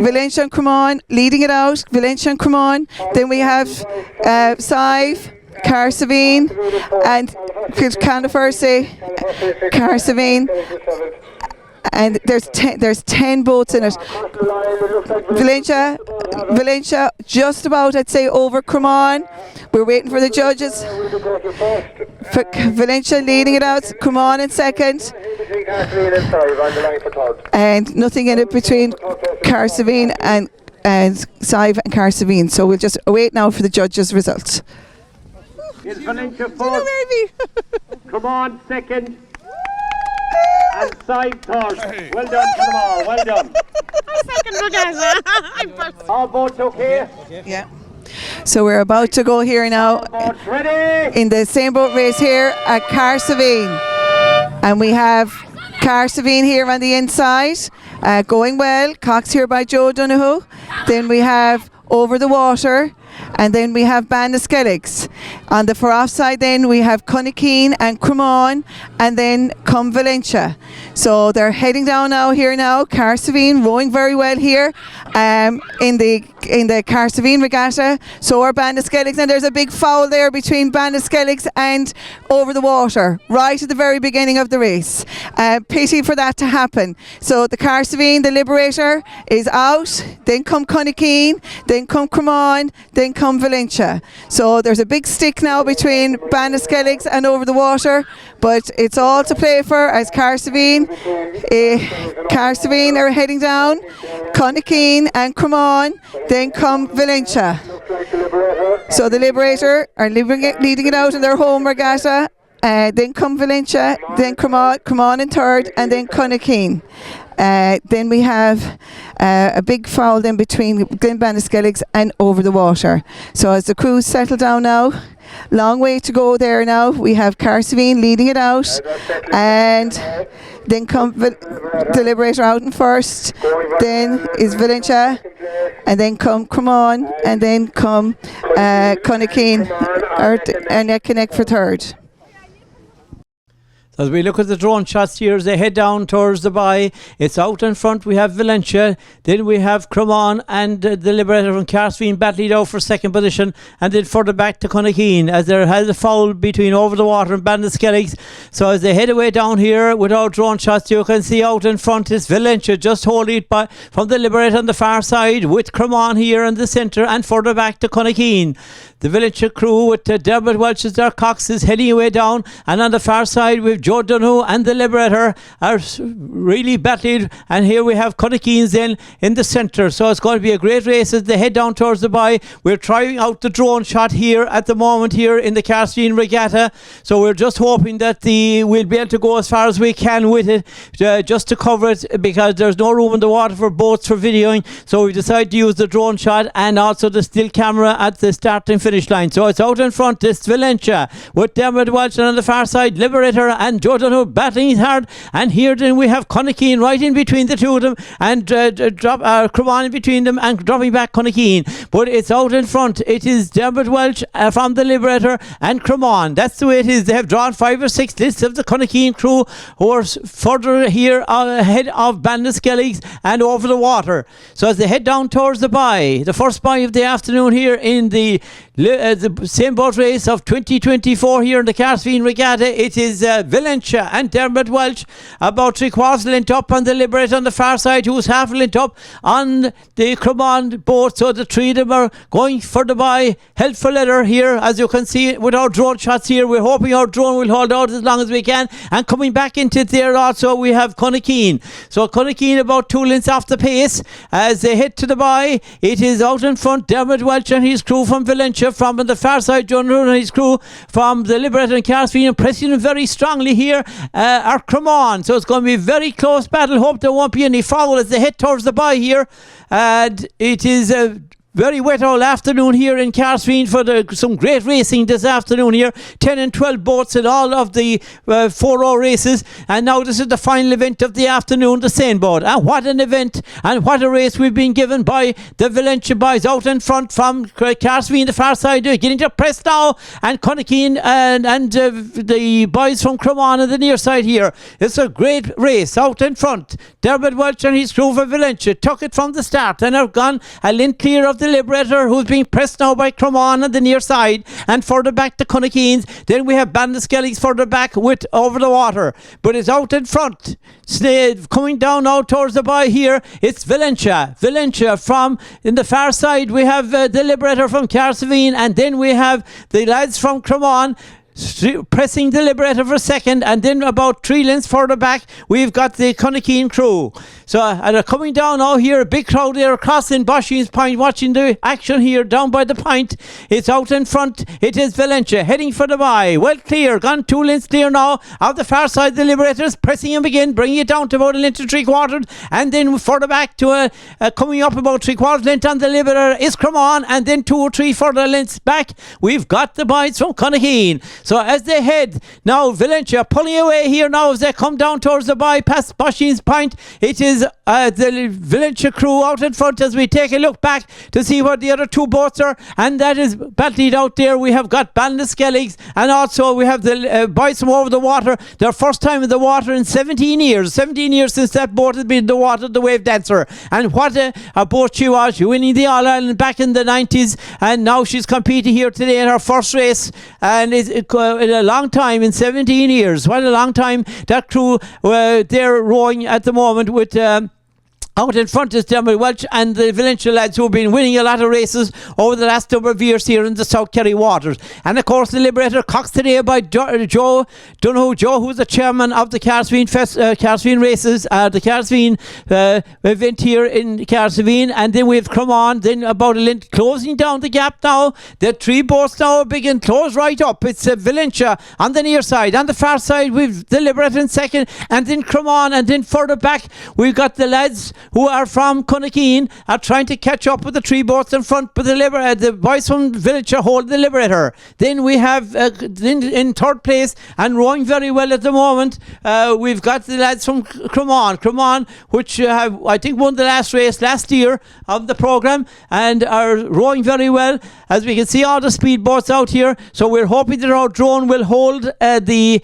Valencia and Cremon leading it out. Valencia and Cremon. Then we have Sive, Cahersiveen, and Cahersiveen, and there's 10 boats in it. Valencia just about, I'd say, over Cremon. We're waiting for the judges. Valencia leading it out, Cremon in second, and nothing in it between Cahersiveen and Sive and Cahersiveen. So we'll just wait now for the judges' results. Is Valencia first? Cremon second, and inside third. Well done to them all, well done. All boats okay? Yeah. So we're about to go here now Boats ready? in the same boat race here at Cahersiveen. And we have Cahersiveen here on the inside, going well. Cox here by Joe Donoghue. Then we have Over the Water. And then we have Bandaskelligs. On the far off side then we have Cunnickeen and Cremon, and then come Valentia. So they're heading down now here now. Cahersiveen rowing very well here in the Cahersiveen Regatta. So are Bandaskelligs, and there's a big foul there between Bandaskelligs and Over the Water right at the very beginning of the race. Pity for that to happen. So the Cahersiveen, the Liberator, is out. Then come Cunnickeen, then come Cremon, then come Valentia. So there's a big stick now between Bandaskelligs and Over the Water, but it's all to play for as Cahersiveen are heading down. Cunnickeen and Cremon, then come Valentia. So the Liberator are leading it out in their home regatta. Then come Valentia, then Cremon in third, and then Cunnickeen. Then we have a big foul then between Bandaskelligs and Over the Water. So as the crews settle down now, long way to go there now. We have Cahersiveen leading it out, and then come the Liberator out in first, then is Valentia, and then come Cremon, and then come Cunnickeen and Connect for third. As we look at the drone shots here as they head down towards the bay, it's out in front. We have Valentia, then we have Cremon and the Liberator from Cahersiveen battling out for second position, and then further back to Cunnickeen as there has a foul between Over the Water and Bandaskelligs. So as they head away down here with our drone shots, you can see out in front is Valentia just holding it from the Liberator on the far side, with Cremon here in the centre, and further back to Cunnickeen. The Valentia crew with Dermot Welch as their Cox is heading away down, and on the far side with Joe Donoghue and the Liberator are really battled, and here we have Cunnickeen's then in the centre. So it's going to be a great race as they head down towards the bay. We're trying out the drone shot here at the moment here in the Cahersiveen Regatta, so we're just hoping that we'll be able to go as far as we can with it, just to cover it, because there's no room in the water for boats for videoing. So we decided to use the drone shot and also the still camera at the start and finish line. So it's out in front, it's Valentia with Dermot Welch, and on the far side Liberator and Joe Donoghue battling hard, and here then we have Cunnickeen right in between the two of them, and Cremon in between them, and dropping back Cunnickeen. But it's out in front, it is Dermot Welch from the Liberator and Cremon. That's the way it is. They have drawn 5 or 6 lists of the Cunnickeen crew, who are further here ahead of Bandaskelligs and Over the Water. So as they head down towards the bay, the first bay of the afternoon here in the same boat race of 2024 here in the Cahersiveen Regatta, it is Valentia and Dermot Welch about 3/4 length up on the Liberator on the far side, who's half a length up on the Cremon boat. So the three of them are going for the bay, held for leather here, as you can see with our drone shots here. We're hoping our drone will hold out as long as we can, and coming back into there also we have Cunnickeen. So Cunnickeen about 2 lengths off the pace as they head to the bay. It is out in front, Dermot Welch and his crew from Valentia, from on the far side John Roon and his crew from the Liberator and Cahersiveen, pressing them very strongly here are Cremon. So it's going to be a very close battle. Hope there won't be any foul as they head towards the bay here, and it is a very wet all afternoon here in Cahersiveen for some great racing this afternoon here. 10 and 12 boats in all of the 4-hour races, and now this is the final event of the afternoon, the Seine boat. And what an event and what a race we've been given by the Valentia boys out in front from Cahersiveen, the far side. They're getting to press now, and Cunnickeen and the boys from Cremon on the near side here. It's a great race out in front. Dermot Welch and his crew for Valentia took it from the start and have gone a length clear of the Liberator, who's being pressed now by Cremon on the near side, and further back to Cunnickeen's. Then we have Bandaskelligs further back with Over the Water, but it's out in front. Coming down now towards the bay here, it's Valentia from in the far side. We have the Liberator from Cahersiveen, and then we have the lads from Cremon pressing the Liberator for second, and then about 3 lengths further back we've got the Cunnickeen crew. So they're coming down now here, a big crowd there crossing Bosheen's Point, watching the action here down by the point. It's out in front. It is Valencia heading for the bye. Well clear, gone 2 lengths clear now. Out the far side, the Liberators pressing him again, bringing it down to about 1 length and 3/4, and then further back to coming up about 3/4 length on the Liberator is Come On, and then 2 or 3 further lengths back. We've got the bites from Conageen. So as they head now, Valencia pulling away here now as they come down towards the bye past Bosheen's Point. It is the Valencia crew out in front as we take a look back to see where the other 2 boats are, and that is battled out there. We have got Ballinaskelligs, and also we have the boys from over the water. Their first time in the water in 17 years. 17 years since that boat had been in the water, the Wave Dancer. And what a boat she was, winning the All-Ireland back in the 90s, and now she's competing here today in her first race, and it's in a long time, in 17 years. What a long time. That crew, they're rowing at the moment with out in front is Dermot Welch and the Valencia lads who have been winning a lot of races over the last number of years here in the South Kerry waters. And of course the Liberator coxed today by Joe Donoghue. Joe, who's the chairman of the Cahersiveen races, the Cahersiveen event here in Cahersiveen. And then we've come on, then about a length closing down the gap now. The 3 boats now are big and close right up. It's Valencia on the near side. On the far side we've the Liberator in second, and then come on, and then further back we've got the lads who are from Conageen are trying to catch up with the 3 boats in front, but the boys from Valencia hold the Liberator. Then we have in third place and rowing very well at the moment, we've got the lads from Cremon, which have, I think, won the last race last year of the programme and are rowing very well. As we can see, all the speed boats out here, so we're hoping that our drone will hold the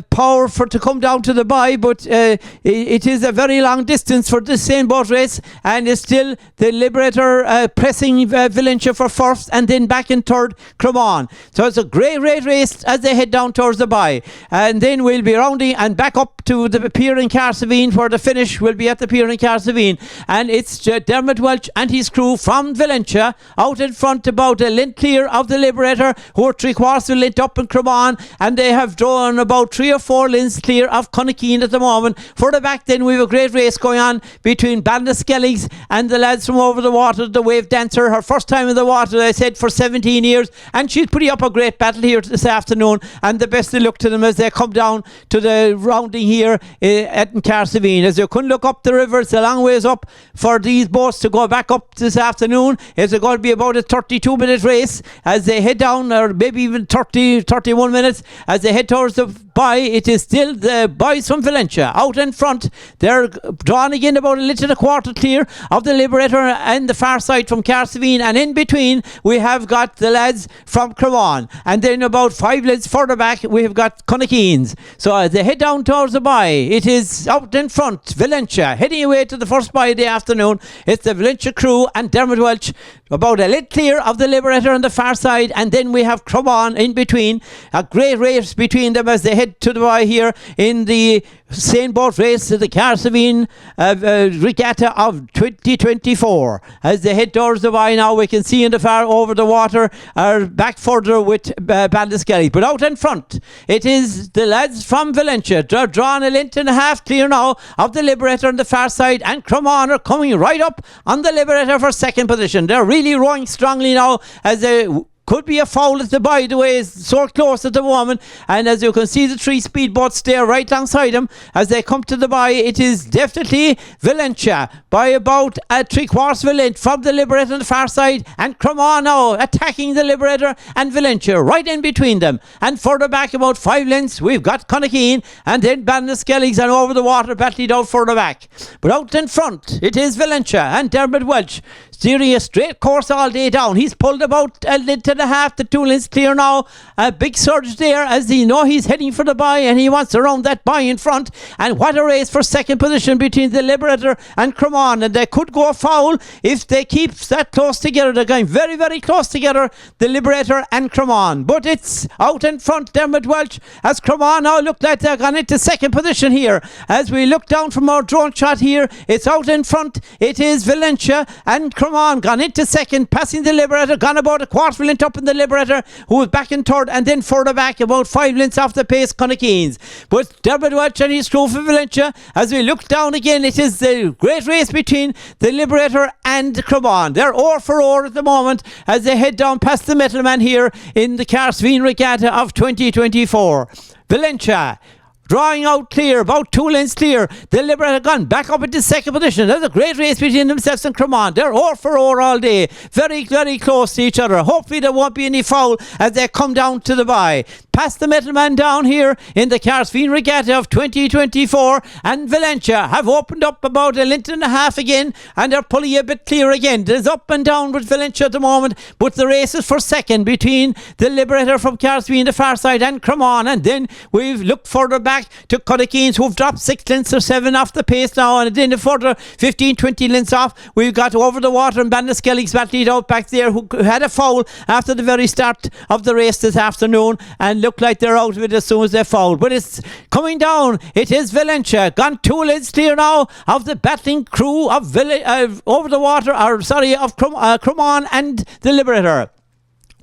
power to come down to the bye, but it is a very long distance for this same boat race, and it's still the Liberator pressing Valencia for first, and then back in third Cremon. So it's a great race as they head down towards the bye, and then we'll be rounding and back up to the pier in Cahersiveen, where the finish will be at the pier in Cahersiveen. And it's Dermot Welch and his crew from Valencia out in front, about a length clear of the Liberator, who are 3/4 of a length up in Cremon, and they have drawn about 3 or 4 lengths clear of Conageen at the moment. Further back then we have a great race going on between Ballinaskelligs and the lads from over the water, the Wave Dancer. Her first time in the water, I said, for 17 years, and she's putting up a great battle here this afternoon, and the best of luck to them as they come down to the rounding here at Cahersiveen. As you couldn't look up the river, it's a long ways up for these boats to go back up this afternoon. It's going to be about a 32-minute race as they head down, or maybe even 31 minutes as they head towards the bye. It is still the boys from Valencia out in front. They're drawn again about a length and a quarter clear of the Liberator and the far side from Cahersiveen, and in between we have got the lads from Cremon, and then about 5 lengths further back we have got Conakeens. So as they head down towards the bye, it is out in front Valencia heading away to the first bye of the afternoon. It's the Valencia crew and Dermot Welch about a length clear of the Liberator on the far side, and then we have Cremon in between. A great race between them as they head to the bye here in the same boat race to the Cahersiveen Regatta of 2024. As they head towards the bye now, we can see in the far over the water are back further with Ballinaskellig. But out in front, it is the lads from Valencia. They're drawn a length and a half clear now of the Liberator on the far side, and Cremon are coming right up on the Liberator for second position. They're really rowing strongly now as they could be a foul at the bye, the way it's so close at the moment. And as you can see, the 3 speedboats there right alongside them as they come to the bye. It is definitely Valencia by about a 3/4 of a length from the Liberator on the far side, and Cremon now attacking the Liberator and Valencia right in between them. And further back about 5 lengths we've got Conageen, and then Ballinaskelligs and over the water battled out further back. But out in front it is Valencia and Dermot Welch steering a straight course all day down. He's pulled about a length and a half to 2 lengths clear now. A big surge there as you know he's heading for the bye, and he wants to round that bye in front. And what a race for second position between the Liberator and Cremon, and they could go foul if they keep that close together. They're going very, very close together, the Liberator and Cremon. But it's out in front, Dermot Welch, as Cremon now look like they're gone into second position here. As we look down from our drone shot here, it's out in front. It is Valencia and Cremon Cremon gone into second, passing the Liberator, gone about a quarter length up in the Liberator, who was back in third, and then further back about 5 lengths off the pace, Connahkeens. But Dermot Welch and his crew for Valencia, as we look down again, it is the great race between the Liberator and Cremon. They're oar for oar at the moment as they head down past the Metalman here in the Cahersiveen Regatta of 2024. Valencia drawing out clear, about 2 lengths clear. The Liberator gone back up into second position. There's a great race between themselves and Cremon. They're oar for oar all day. Very, very close to each other. Hopefully there won't be any foul as they come down to the bye. Past the Metalman down here in the Cahersiveen Regatta of 2024, and Valencia have opened up about 1.5 lengths again, and they're pulling a bit clear again. There's up and down with Valencia at the moment, but the race is for second between the Liberator from Cahersiveen, the far side, and Cremon. And then we've looked further back to Connahkeens, who've dropped 6 lengths or 7 off the pace now, and then a further 15-20 lengths off. We've got Over the Water and Bandaskellig's battled out back there, who had a foul after the very start of the race this afternoon, and look like they're out of it as soon as they fouled. But it's coming down. It is Valencia gone 2 lengths clear now of the battling crew of Over the Water, of Cremon and the Liberator.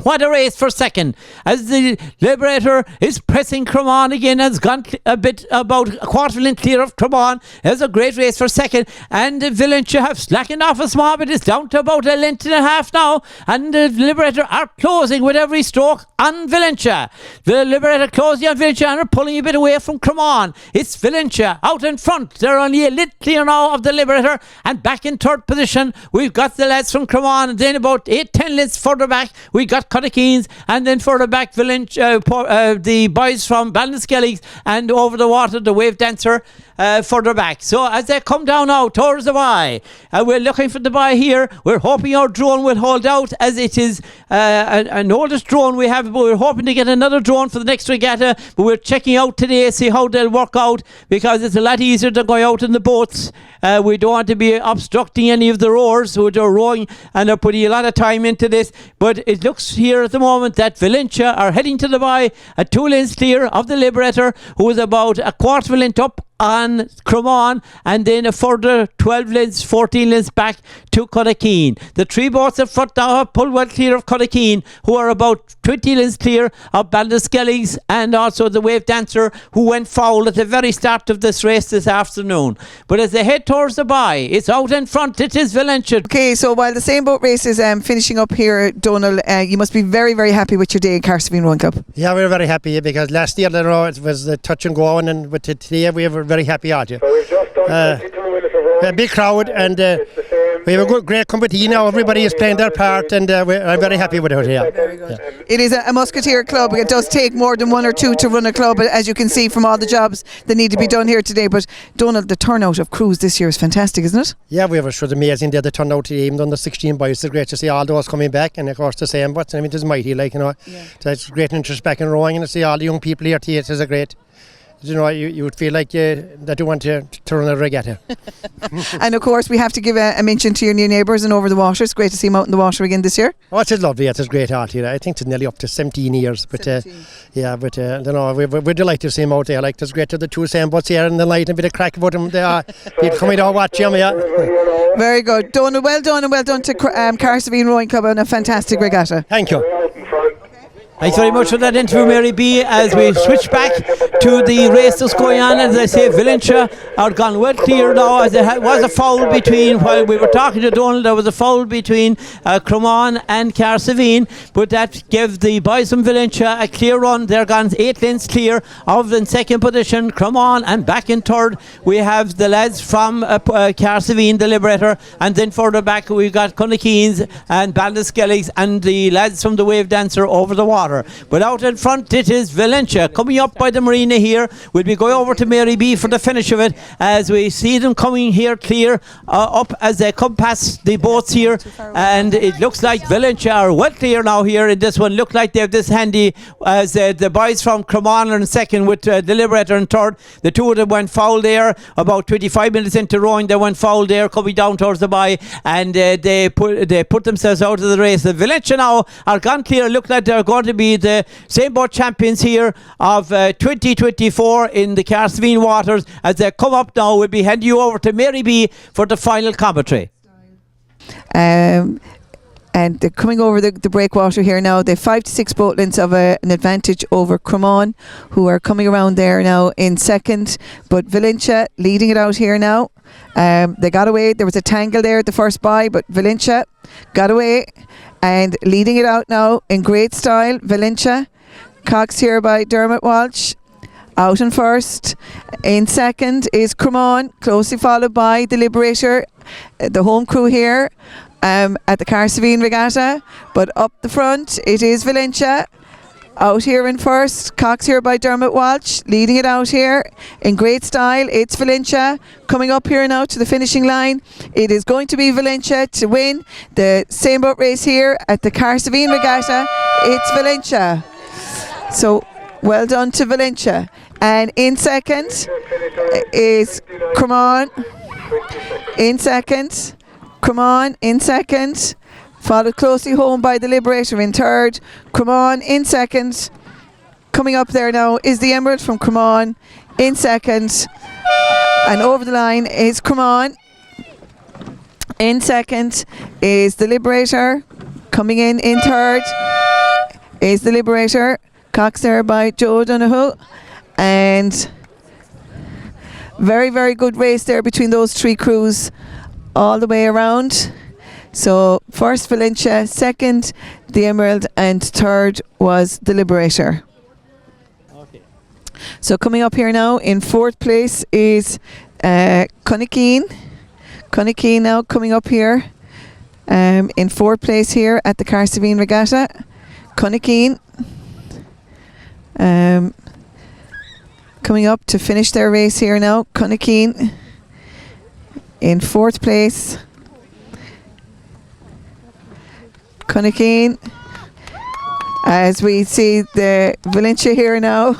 What a race for second as the Liberator is pressing Cremon again, has gone a bit about a quarter length clear of Cremon. There's a great race for second, and Valencia have slackened off a small bit. It's down to about 1.5 lengths now, and the Liberator are closing with every stroke on Valencia. The Liberator closing on Valencia and are pulling a bit away from Cremon. It's Valencia out in front. They're only a little clear now of the Liberator, and back in third position we've got the lads from Cremon, and then about 8-10 lengths further back we got Connahkeens, and then further back Valencia, the boys from Bandaskellig's and Over the Water, the Wave Dancer, further back. So as they come down now towards the bye, we're looking for the bye here. We're hoping our drone will hold out, as it is an oldest drone we have, but we're hoping to get another drone for the next regatta. But we're checking out today, see how they'll work out, because it's a lot easier than going out in the boats. We don't want to be obstructing any of the rowers who are rowing, and they're putting a lot of time into this. But it looks here at the moment that Valencia are heading to the bye at 2 lengths clear of the Liberator, who is about a quarter of a length up on Cremon, and then a further 12 lengths, 14 lengths back to Connahkeens. The 3 boats in front now have pulled well clear of Connahkeens, who are about 20 lengths clear of Bandaskellig's and also the Wave Dancer, who went foul at the very start of this race this afternoon. But as they head towards the bye, it's out in front, it is Valencia. Okay, so while the same boat race is finishing up here, Donal, you must be very, very happy with your day in Cahersiveen Run Cup. Yeah, we're very happy because last year it was the touch and go, and with today we were very happy out here. So we've just done 22 minutes of rowing. A big crowd, and we have a good, great competition now. Everybody is playing their part, and I'm very happy with it here. Yeah. It is a musketeer club. It does take more than 1 or 2 to run a club, as you can see from all the jobs that need to be done here today. But Donal, the turnout of crews this year is fantastic, isn't it? Yeah, we was amazing there, the turnout, even on the 16 boys. It's great to see all those coming back, and of course the same boats. I mean, it is mighty, like, you know. Yeah. So it's great interest back in rowing, and to see all the young people here today, it is a great. You know, you would feel like that you want to run a regatta. And of course we have to give a mention to your new neighbours in Over the Water. It's great to see them out in the water again this year. Oh, it's lovely. It's great out here. I think it's nearly up to 17 years. But yeah, but I don't know, we're delighted to see them out there. Like, it's great to have the 2 same boats here in the night, and a bit of crack about them. They are people coming to watch them. Yeah. Very good, Donal. Well done, and well done to Cahersiveen Rowing Club on a fantastic regatta. Thank you. Thanks very much for that interview, Mary B. As we switch back to the race that's going on, as I say, Valencia are gone well clear now, as there was a foul between, while we were talking to Donal, there was a foul between Cremon and Cahersiveen, but that gave the boys from Valencia a clear run. They're gone 8 lengths clear of the second position, Cremon, and back in third we have the lads from Cahersiveen, the Liberator, and then further back we've got Connahkeens and Bandaskellig's and the lads from the Wave Dancer Over the Water. But out in front it is Valencia coming up by the marina here. We'll be going over to Mary B for the finish of it, as we see them coming here clear up as they come past the boats here, and it looks like Valencia are well clear now here in this one. Look like they have this handy, as the boys from Cremon are in second with the Liberator in third. The 2 of them went foul there about 25 minutes into rowing. They went foul there coming down towards the bye, and they put themselves out of the race. The Valencia now are gone clear. Look like they're going to be the same boat champions here of 2024 in the Cahersiveen waters. As they come up now, we'll be handing you over to Mary B for the final commentary. And they're coming over the breakwater here now. They have 5 to 6 boat lengths of an advantage over Cremon, who are coming around there now in second. But Valencia leading it out here now. They got away. There was a tangle there at the first bye, but Valencia got away and leading it out now in great style. Valencia, coxed here by Dermot Walsh. Out in first. In second is Cremon, closely followed by the Liberator, the home crew here. At the Cahersiveen Regatta, but up the front it is Valencia. Out here in first, cox here by Dermot Walsh, leading it out here in great style. It's Valencia coming up here now to the finishing line. It is going to be Valencia to win the same boat race here at the Cahersiveen Regatta. It's Valencia. So well done to Valencia. And in second is Cremon. In second. Cremon in second, followed closely home by the Liberator in third. Cremon in second. Coming up there now is the Emerald from Cremon in second. And over the line is Cremon. In second is the Liberator. Coming in third is the Liberator. Cox there by Joe O'Donoghue. And very, very good race there between those 3 crews all the way around. So first Valencia, second the Emerald, and third was the Liberator. Okay. So coming up here now in fourth place is Cunnickeen. Cunnickeen now coming up here in fourth place here at the Cahersiveen Regatta. Cunnickeen coming up to finish their race here now. Cunnickeen in fourth place. Cunnickeen, as we see the Valencia here now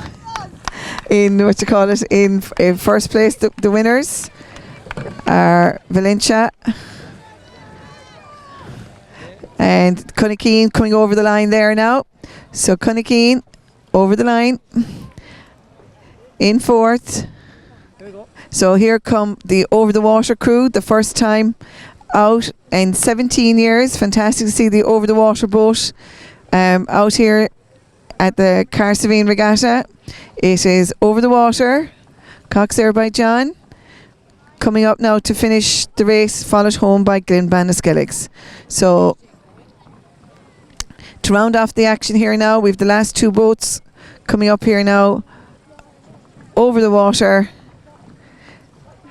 in in first place. The winners are Valencia and Cunnickeen coming over the line there now. So Cunnickeen over the line in fourth. So here come the over the water crew, the first time out in 17 years. Fantastic to see the over the water boat out here at the Cahersiveen Regatta. It is over the water, cox there by John. Coming up now to finish the race, followed home by Glen Banaskelligs. So to round off the action here now, we've the last 2 boats coming up here now over the water.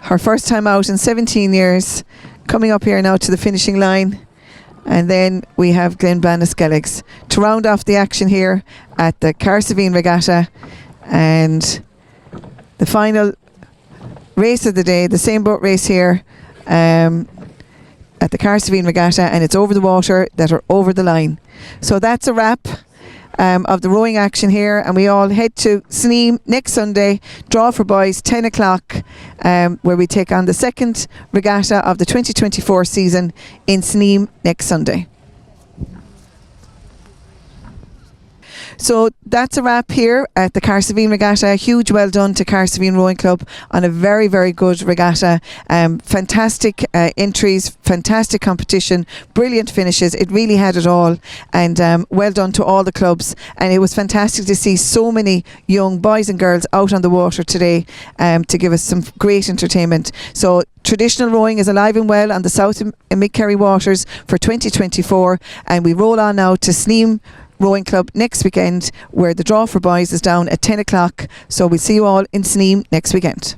Her first time out in 17 years, coming up here now to the finishing line. And then we have Glen Banaskelligs to round off the action here at the Cahersiveen Regatta. And the final race of the day, the same boat race here at the Cahersiveen Regatta, and it's over the water that are over the line. So that's a wrap of the rowing action here, and we all head to Sneem next Sunday, draw for boys 10 o'clock, where we take on the second regatta of the 2024 season in Sneem next Sunday. So that's a wrap here at the Cahersiveen Regatta. A huge well done to Cahersiveen Rowing Club on a very, very good regatta. Fantastic entries, fantastic competition, brilliant finishes. It really had it all, and well done to all the clubs. And it was fantastic to see so many young boys and girls out on the water today to give us some great entertainment. So traditional rowing is alive and well on the South and Mid-Kerry waters for 2024, and we roll on now to Sneem Rowing Club next weekend, where the draw for boys is down at 10 o'clock. So we'll see you all in Sneem next weekend.